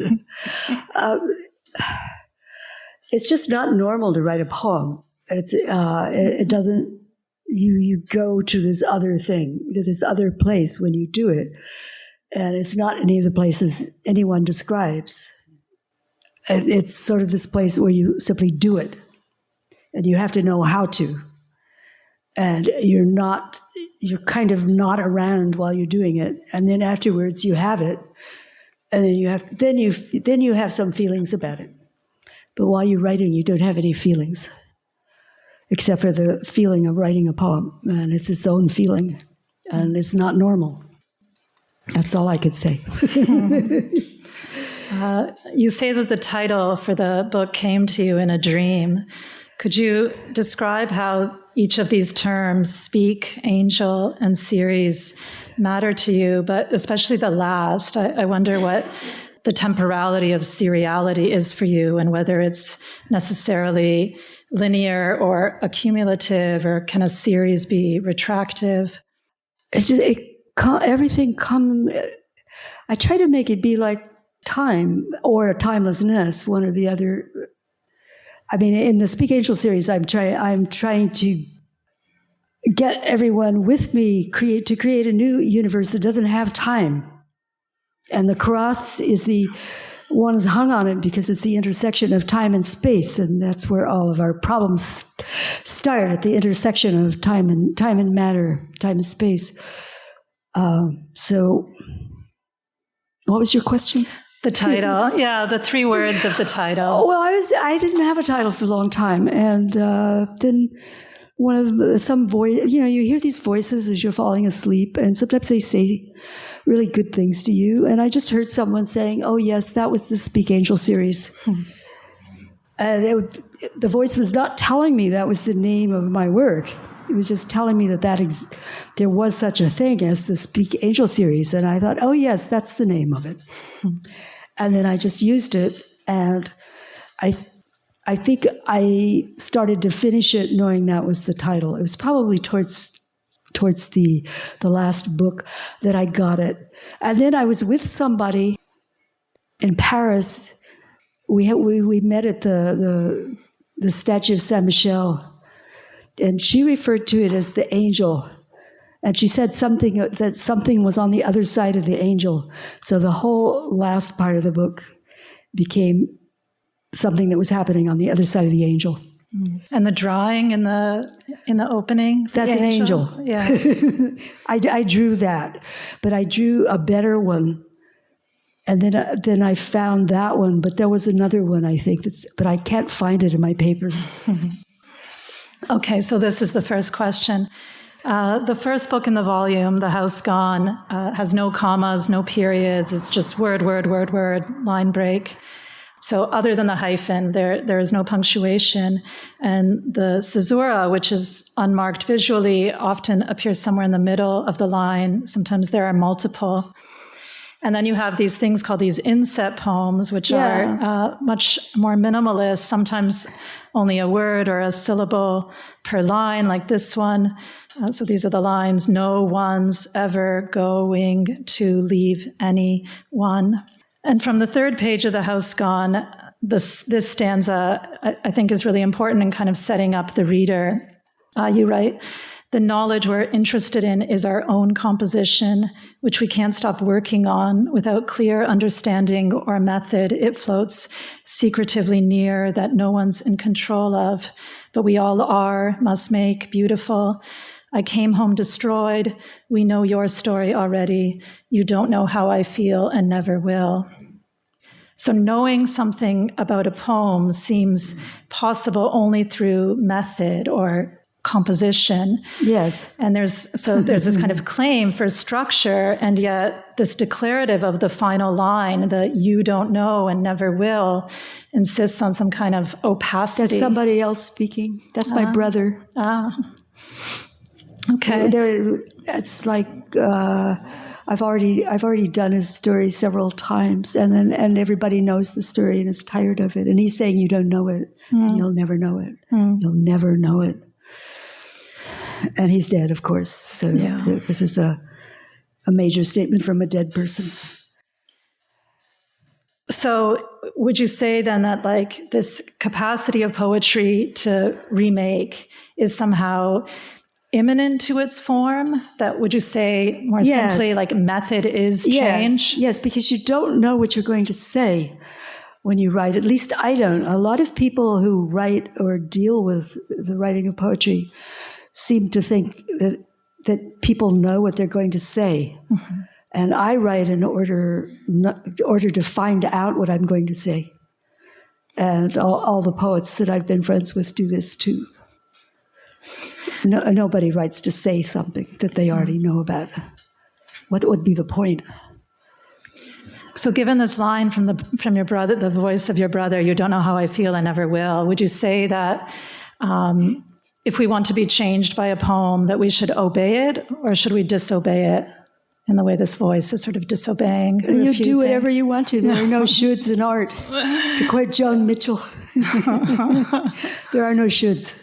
it's just not normal to write a poem. It doesn't. You go to this other thing, to this other place when you do it, and it's not any of the places anyone describes. It's sort of this place where you simply do it. And you have to know how to. And you're kind of not around while you're doing it. And then afterwards you have it. And then you have some feelings about it. But while you're writing, you don't have any feelings. Except for the feeling of writing a poem. And it's its own feeling. And it's not normal. That's all I could say. You say that the title for the book came to you in a dream. Could you describe how each of these terms, speak, angel, and series, matter to you, but especially the last? I wonder what the temporality of seriality is for you and whether it's necessarily linear or accumulative, or can a series be retractive? Everything comes... I try to make it be like time or timelessness, one or the other. I mean, in the Speak Angel series, I'm trying to get everyone with me to create a new universe that doesn't have time. And the cross is the one is hung on it because it's the intersection of time and space, and that's where all of our problems start, at the intersection of time and matter, time and space. So, what was your question? The title, the 3 words of the title. Oh, well, I didn't have a title for a long time, and then one of some voice, you hear these voices as you're falling asleep, and sometimes they say really good things to you. And I just heard someone saying, "Oh, yes, that was the Speak Angel series," and the voice was not telling me that was the name of my work. It was just telling me that there was such a thing as the Speak Angel series, and I thought, "Oh, yes, that's the name of it." And then I just used it, and I think I started to finish it knowing that was the title. It was probably towards the last book that I got it. And then I was with somebody in Paris. We met at the statue of Saint Michel, and she referred to it as the angel. And she said that something was on the other side of the angel. So the whole last part of the book became something that was happening on the other side of the angel. And the drawing in the opening? That's an angel. Yeah. I drew that, but I drew a better one. And then I found that one, but there was another one, I think, but I can't find it in my papers. Okay, so this is the first question. The first book in the volume, The House Gone, has no commas, no periods. It's just word, line break. So other than the hyphen, there is no punctuation. And the caesura, which is unmarked visually, often appears somewhere in the middle of the line. Sometimes there are multiple. And then you have these things called these inset poems, which are much more minimalist, sometimes only a word or a syllable per line, like this one. So these are the lines: "No one's ever going to leave anyone." And from the 3rd page of The House Gone, this stanza, I think, is really important in kind of setting up the reader. You write, "The knowledge we're interested in is our own composition, which we can't stop working on. Without clear understanding or method, it floats secretively near that no one's in control of. But we all are, must make, beautiful. I came home destroyed. We know your story already. You don't know how I feel and never will." So knowing something about a poem seems possible only through method or composition. Yes. And there's this kind of claim for structure, and yet this declarative of the final line, the "you don't know and never will," insists on some kind of opacity. That's somebody else speaking. That's my brother. Okay. It's like I've already done his story several times, and everybody knows the story and is tired of it. And he's saying, "You don't know it. You'll never know it. You'll never know it." And he's dead, of course. So this is a major statement from a dead person. So would you say then that like this capacity of poetry to remake is somehow imminent to its form? That would you say more simply like method is change? Yes, because you don't know what you're going to say when you write. At least I don't. A lot of people who write or deal with the writing of poetry seem to think that people know what they're going to say. Mm-hmm. And I write in order to find out what I'm going to say. And all the poets that I've been friends with do this too. Nobody writes to say something that they already know about. What would be the point? So given this line from your brother, the voice of your brother, "You don't know how I feel, I never will," would you say that if we want to be changed by a poem, that we should obey it, or should we disobey it in the way this voice is sort of disobeying? You do whatever you want to. There are no shoulds in art. To quote Joan Mitchell, there are no shoulds.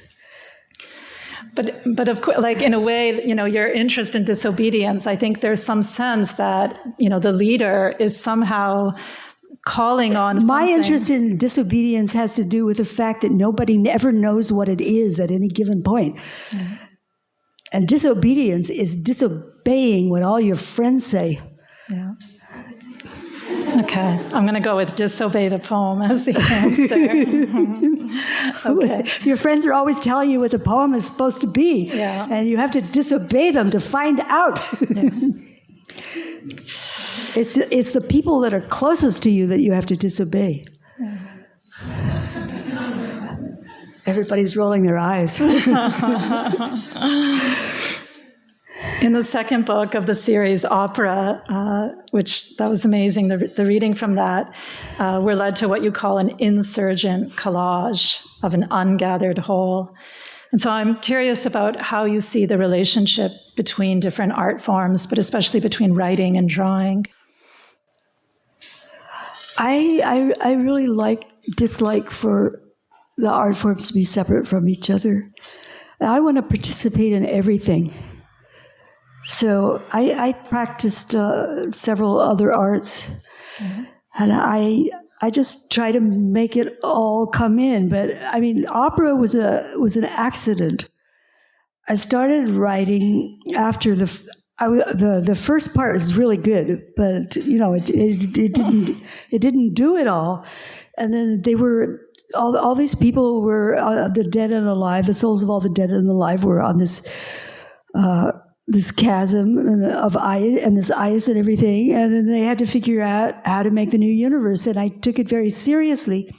But of course, like in a way, your interest in disobedience, I think there's some sense that, the leader is somehow calling on something. My interest in disobedience has to do with the fact that nobody ever knows what it is at any given point. Mm-hmm. And disobedience is disobeying what all your friends say. Yeah. Okay, I'm going to go with disobey the poem as the answer. Okay. Your friends are always telling you what the poem is supposed to be, and you have to disobey them to find out. Yeah. It's the people that are closest to you that you have to disobey. Yeah. Everybody's rolling their eyes. In the second book of the series, Opera, which that was amazing, the reading from that, we're led to what you call an insurgent collage of an ungathered whole. And so I'm curious about how you see the relationship between different art forms, but especially between writing and drawing. I really dislike for the art forms to be separate from each other. I want to participate in everything. So I practiced several other arts, mm-hmm. and I just try to make it all come in. But I mean, opera was an accident. I started writing after the first part was really good, but it didn't do it all. And then they were all these people were the dead and alive. The souls of all the dead and alive were on this chasm of ice and this ice and everything, and then they had to figure out how to make the new universe. And I took it very seriously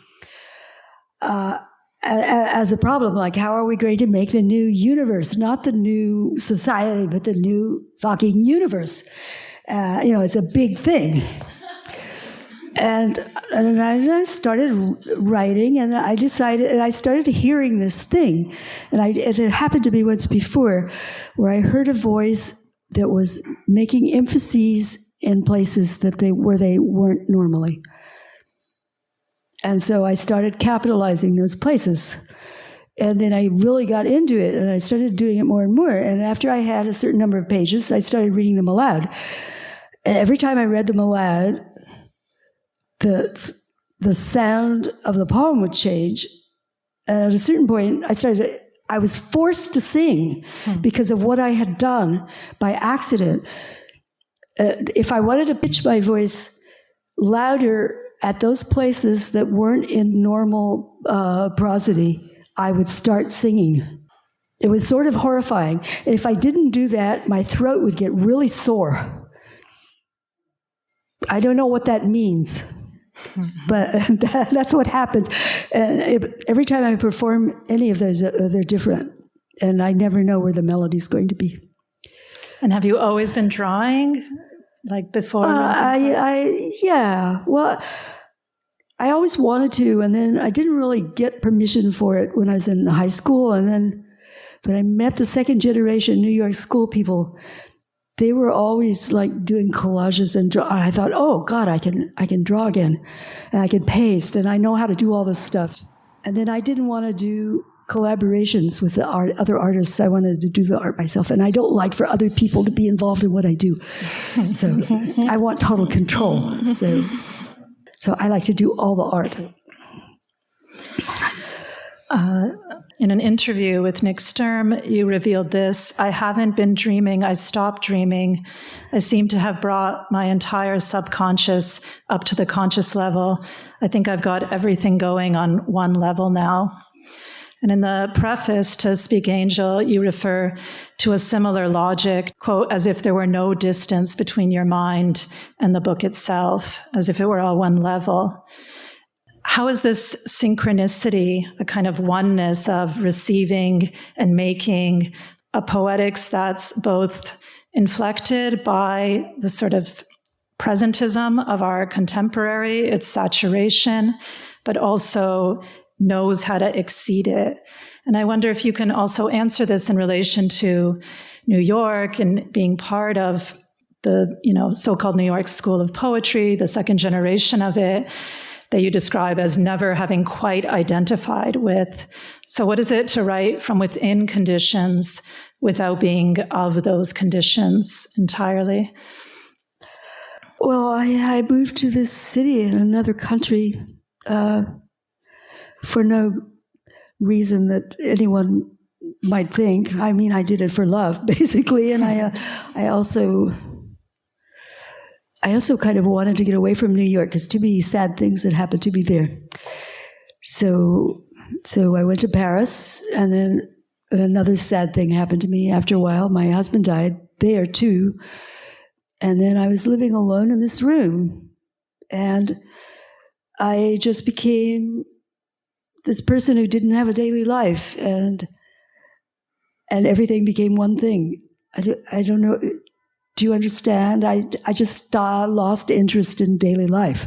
as a problem, like how are we going to make the new universe, not the new society, but the new fucking universe? It's a big thing. And I started writing, and I decided, and I started hearing this thing, and it had happened to me once before, where I heard a voice that was making emphases in places where they weren't normally. And so I started capitalizing those places. And then I really got into it, and I started doing it more and more. And after I had a certain number of pages, I started reading them aloud. And every time I read them aloud, the sound of the poem would change. And at a certain point, I was forced to sing because of what I had done by accident. If I wanted to pitch my voice louder at those places that weren't in normal prosody, I would start singing. It was sort of horrifying. And if I didn't do that, my throat would get really sore. I don't know what that means. But that's what happens. And every time I perform any of those, they're different. And I never know where the melody's going to be. And have you always been drawing, like before? Yeah. Well, I always wanted to, and then I didn't really get permission for it when I was in high school. But I met the second generation New York school people. They were always like doing collages and draw. I thought, oh God, I can draw again, and I can paste, and I know how to do all this stuff. And then I didn't want to do collaborations with the other artists. I wanted to do the art myself, and I don't like for other people to be involved in what I do. So I want total control. So I like to do all the art. In an interview with Nick Sturm, you revealed this: I haven't been dreaming, I stopped dreaming. I seem to have brought my entire subconscious up to the conscious level. I think I've got everything going on one level now. And in the preface to Speak Angel, you refer to a similar logic, quote, as if there were no distance between your mind and the book itself, as if it were all one level. How is this synchronicity, a kind of oneness of receiving and making, a poetics that's both inflected by the sort of presentism of our contemporary, its saturation, but also knows how to exceed it? And I wonder if you can also answer this in relation to New York and being part of the, so-called New York School of Poetry, the second generation of it, that you describe as never having quite identified with. So what is it to write from within conditions without being of those conditions entirely? Well, I moved to this city in another country for no reason that anyone might think. I mean, I did it for love, basically, and I also kind of wanted to get away from New York because too many sad things had happened to me there. So I went to Paris, and then another sad thing happened to me after a while. My husband died there too. And then I was living alone in this room, and I just became this person who didn't have a daily life, and everything became one thing. I don't know. Do you understand? I just lost interest in daily life.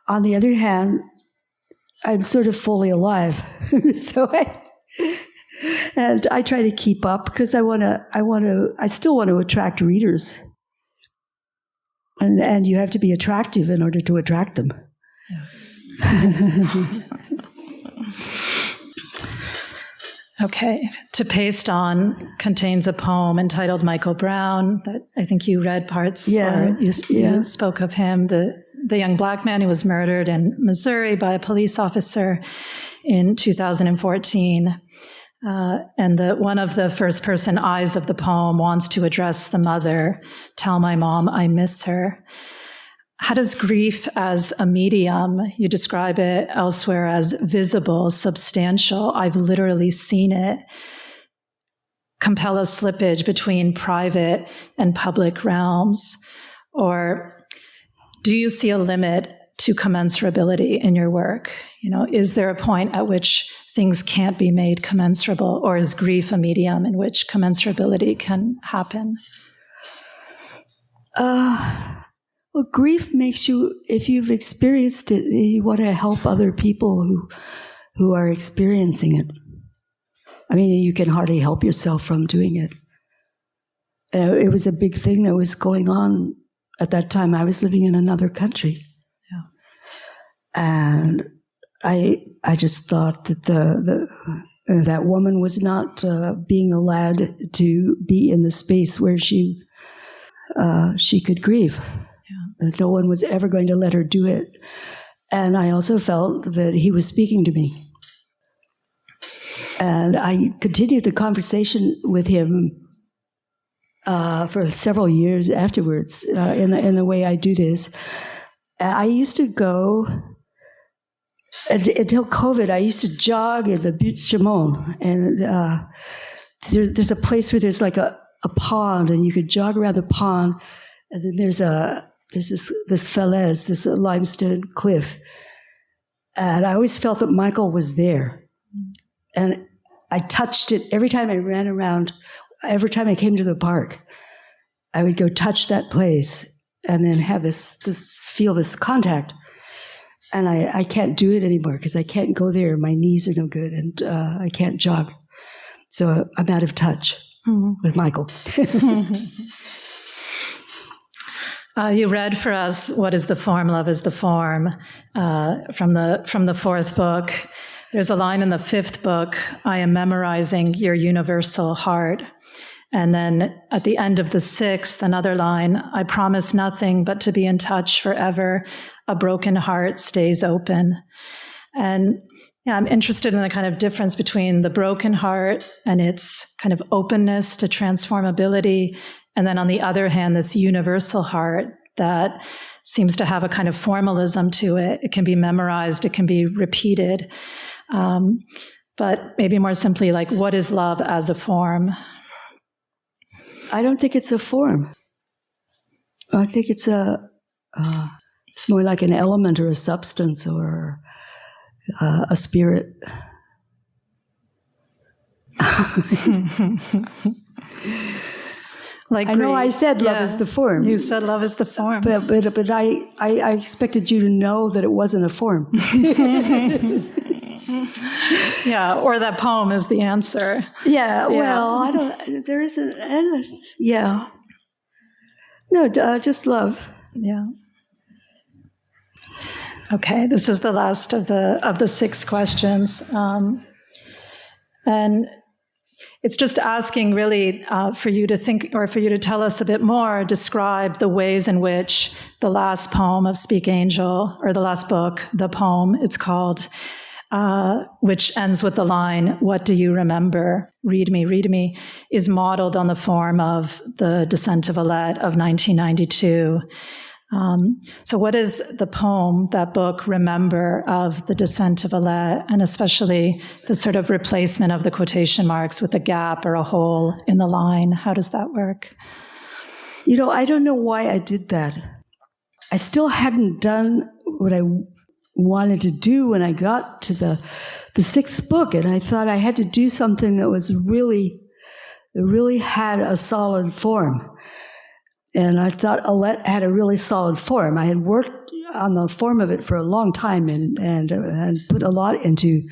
On the other hand, I'm sort of fully alive, and I try to keep up because I still want to attract readers. And you have to be attractive in order to attract them. Yeah. Okay. To Paste On contains a poem entitled Michael Brown that I think you read parts. Yeah. You spoke of him, the young black man who was murdered in Missouri by a police officer in 2014. And one of the first-person eyes of the poem wants to address the mother, "Tell my mom I miss her." How does grief as a medium, you describe it elsewhere as visible, substantial, I've literally seen it, compel a slippage between private and public realms? Or do you see a limit to commensurability in your work? Is there a point at which things can't be made commensurable, or is grief a medium in which commensurability can happen? Well, grief makes you, if you've experienced it, you want to help other people who are experiencing it. I mean, you can hardly help yourself from doing it. It was a big thing that was going on at that time. I was living in another country. Yeah. And I just thought that that woman was not being allowed to be in the space where she could grieve. Yeah. No one was ever going to let her do it. And I also felt that he was speaking to me. And I continued the conversation with him for several years afterwards in the way I do this. I used to go... Until COVID, I used to jog in the Butte-Chaumont, and there's a place where there's like a pond, and you could jog around the pond, and then there's this falaise, this limestone cliff, and I always felt that Michael was there, and I touched it every time I ran around. Every time I came to the park, I would go touch that place, and then have feel this contact. And I can't do it anymore because I can't go there. My knees are no good, and I can't jog. So I'm out of touch with Michael. You read for us "What is the Form? Love is the Form" from the fourth book. There's a line in the fifth book: "I am memorizing your universal heart." And then at the end of the sixth, another line: "I promise nothing but to be in touch forever. A broken heart stays open." And I'm interested in the kind of difference between the broken heart and its kind of openness to transformability, and then on the other hand, this universal heart that seems to have a kind of formalism to it. It can be memorized, it can be repeated. But maybe more simply, like, what is love as a form? I don't think it's a form. I think it's it's more like an element or a substance or a spirit. Like I know I said love is the form. You said love is the form. But I expected you to know that it wasn't a form. Yeah, or that poem is the answer. Yeah, well, there isn't, yeah. No, just love. Yeah. Okay, this is the last of the 6 questions. And It's just asking really for you to think, or for you to tell us a bit more, describe the ways in which the last poem of Speak Angel, or the last book, the poem it's called, which ends with the line, "What do you remember? Read me," is modeled on the form of the Descent of Alette of 1992. So what is the poem, that book, remember of the Descent of Alette, and especially the sort of replacement of the quotation marks with a gap or a hole in the line? How does that work? I don't know why I did that. I still hadn't done what I wanted to do when I got to the sixth book, and I thought I had to do something that was really had a solid form. And I thought Alette had a really solid form. I had worked on the form of it for a long time and put a lot into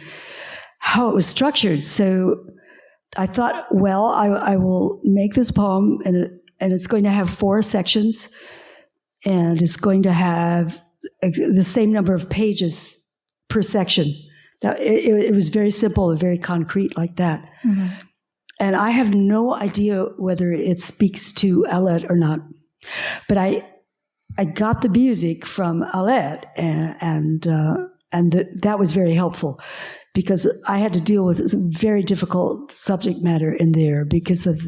how it was structured. So I thought, well, I will make this poem, and it's going to have 4 sections, and it's going to have the same number of pages per section. It was very simple and very concrete like that. Mm-hmm. And I have no idea whether it speaks to Alette or not. But I got the music from Alette, and that was very helpful, because I had to deal with some very difficult subject matter in there because of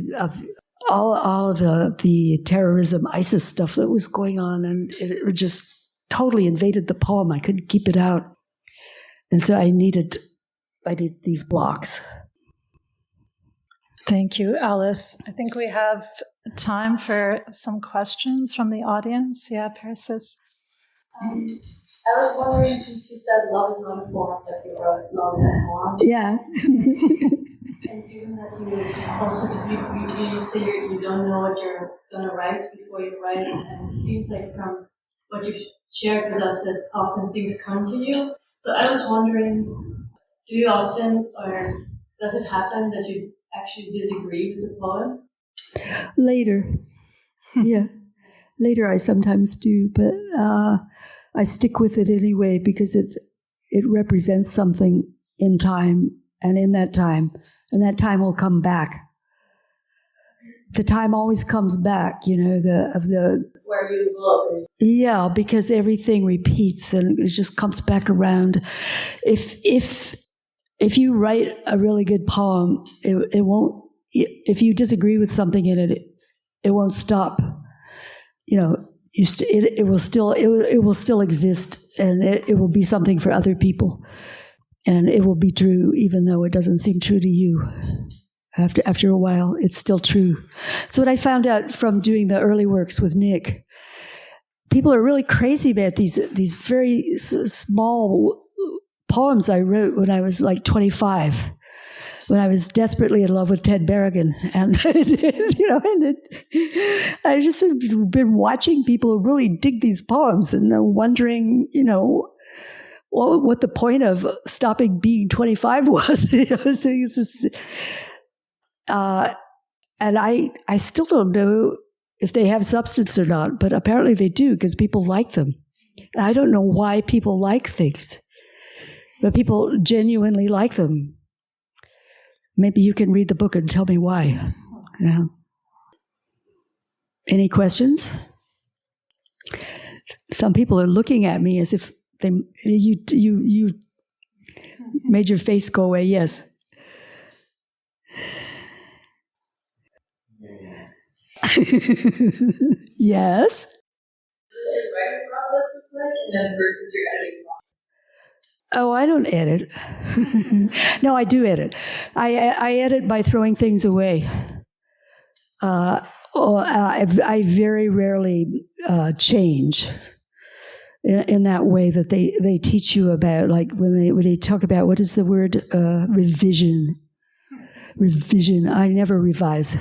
all of the terrorism, ISIS stuff that was going on, and it just totally invaded the poem. I couldn't keep it out. And so I needed these blocks. Thank you, Alice. I think we have time for some questions from the audience. Yeah, Persis. I was wondering, since you said love is not a form, that you wrote love is a form. Yeah. And given that you also you say you don't know what you're going to write before you write it, and it seems like from what you've shared with us that often things come to you. So I was wondering, do you often, or does it happen that you actually disagree with the poem? Later. Yeah. Later I sometimes do, but I stick with it anyway because it represents something in time, and in that time, and that time will come back. The time always comes back, where you look. Yeah, because everything repeats and it just comes back around. If you write a really good poem, it won't. If you disagree with something in it, it won't stop. It will still exist, and it will be something for other people, and it will be true even though it doesn't seem true to you. After a while, it's still true. So what I found out from doing the early works with Nick, people are really crazy about these very small poems I wrote when I was like 25, when I was desperately in love with Ted Berrigan, and I just have been watching people really dig these poems and wondering, what the point of stopping being 25 was. And I still don't know if they have substance or not, but apparently they do because people like them. And I don't know why people like things, but people genuinely like them. Maybe you can read the book and tell me why. Yeah. Any questions? Some people are looking at me as if you made your face go away. Yes. Yes. What the writing process look like, and then versus your editing process? Oh, I don't edit. No, I do edit. I edit by throwing things away. I very rarely change in that way that they teach you about, like when they talk about, what is the word, revision. Revision. I never revise.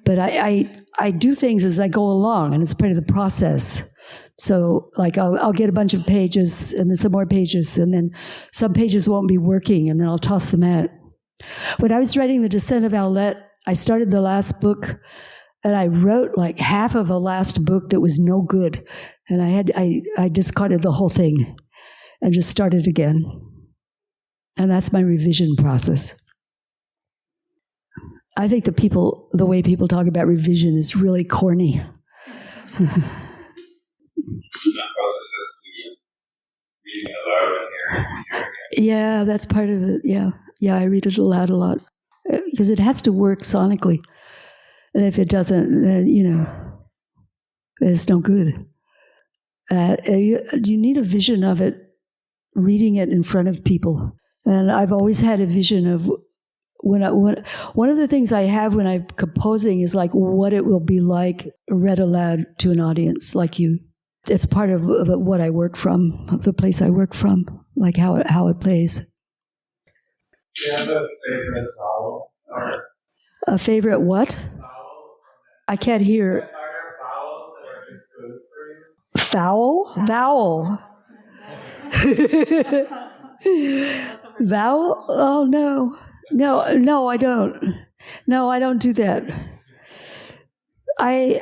But I do things as I go along, and it's part of the process. So, like, I'll get a bunch of pages, and then some more pages, and then some pages won't be working, and then I'll toss them out. When I was writing The Descent of Alette, I started the last book, and I wrote like half of a last book that was no good, and I discarded the whole thing and just started again. And that's my revision process. I think the way people talk about revision is really corny. Yeah, that's part of it. Yeah, I read it aloud a lot because it has to work sonically, and if it doesn't, then it's no good. You need a vision of it, reading it in front of people, and I've always had a vision of one of the things I have when I'm composing is like what it will be like read aloud to an audience like you. It's part of what I work from, the place I work from, like how it plays. Do you have a favorite vowel? A favorite what? Vowel? I can't hear. Are there vowels that are just good for you? Foul? Vowel. Vowel? Oh, no. No, I don't. No, I don't do that. I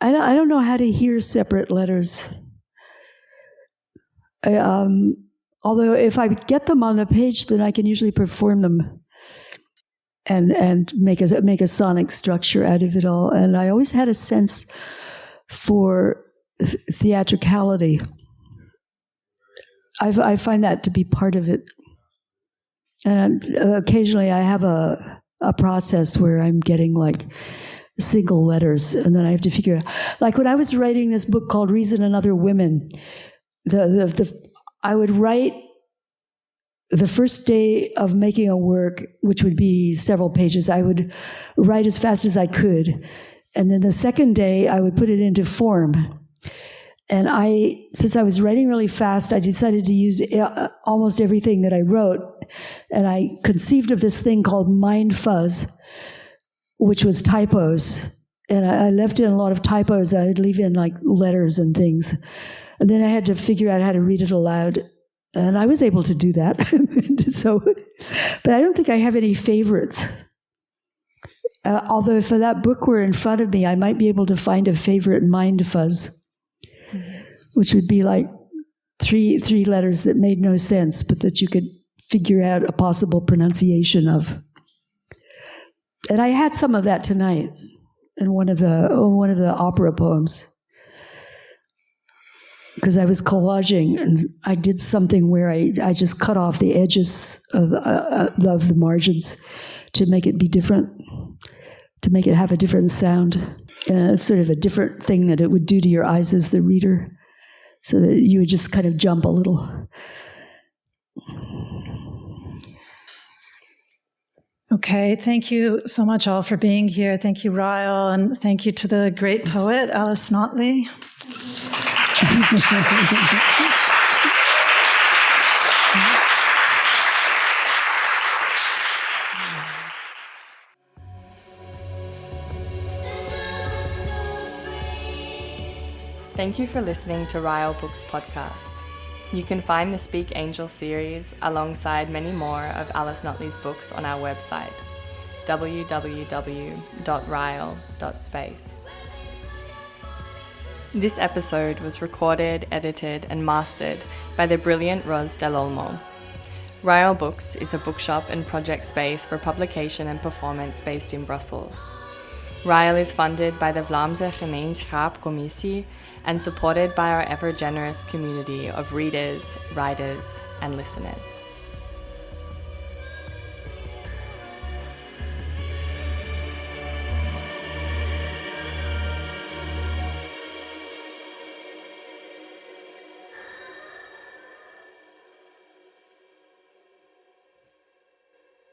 don't know how to hear separate letters. Although if I get them on the page, then I can usually perform them and make a sonic structure out of it all. And I always had a sense for theatricality. I find that to be part of it. And occasionally I have a process where I'm getting like single letters, and then I have to figure out, like when I was writing this book called Reason and Other Women, I would write the first day of making a work, which would be several pages. I would write as fast as I could, and then the second day I would put it into form. And since I was writing really fast, I decided to use almost everything that I wrote, and I conceived of this thing called mind fuzz, which was typos. And I left in a lot of typos. I'd leave in like letters and things. And then I had to figure out how to read it aloud. And I was able to do that. But I don't think I have any favorites. Although if that book were in front of me, I might be able to find a favorite mind fuzz, which would be like three letters that made no sense, but that you could figure out a possible pronunciation of. And I had some of that tonight in one of the opera poems, because I was collaging, and I did something where I just cut off the edges of the margins to make it be different, to make it have a different sound, and it's sort of a different thing that it would do to your eyes as the reader, so that you would just kind of jump a little. Okay, thank you so much all for being here. Thank you, Ryle, and thank you to the great poet, Alice Notley. Thank you for listening to Ryle Books Podcast. You can find the Speak Angel series alongside many more of Alice Notley's books on our website, www.rile.space. This episode was recorded, edited, and mastered by the brilliant Ros Del Olmo. Ryle Books is a bookshop and project space for publication and performance based in Brussels. Ryle is funded by the Vlaamse Gemeenschap Commissie and supported by our ever-generous community of readers, writers, and listeners.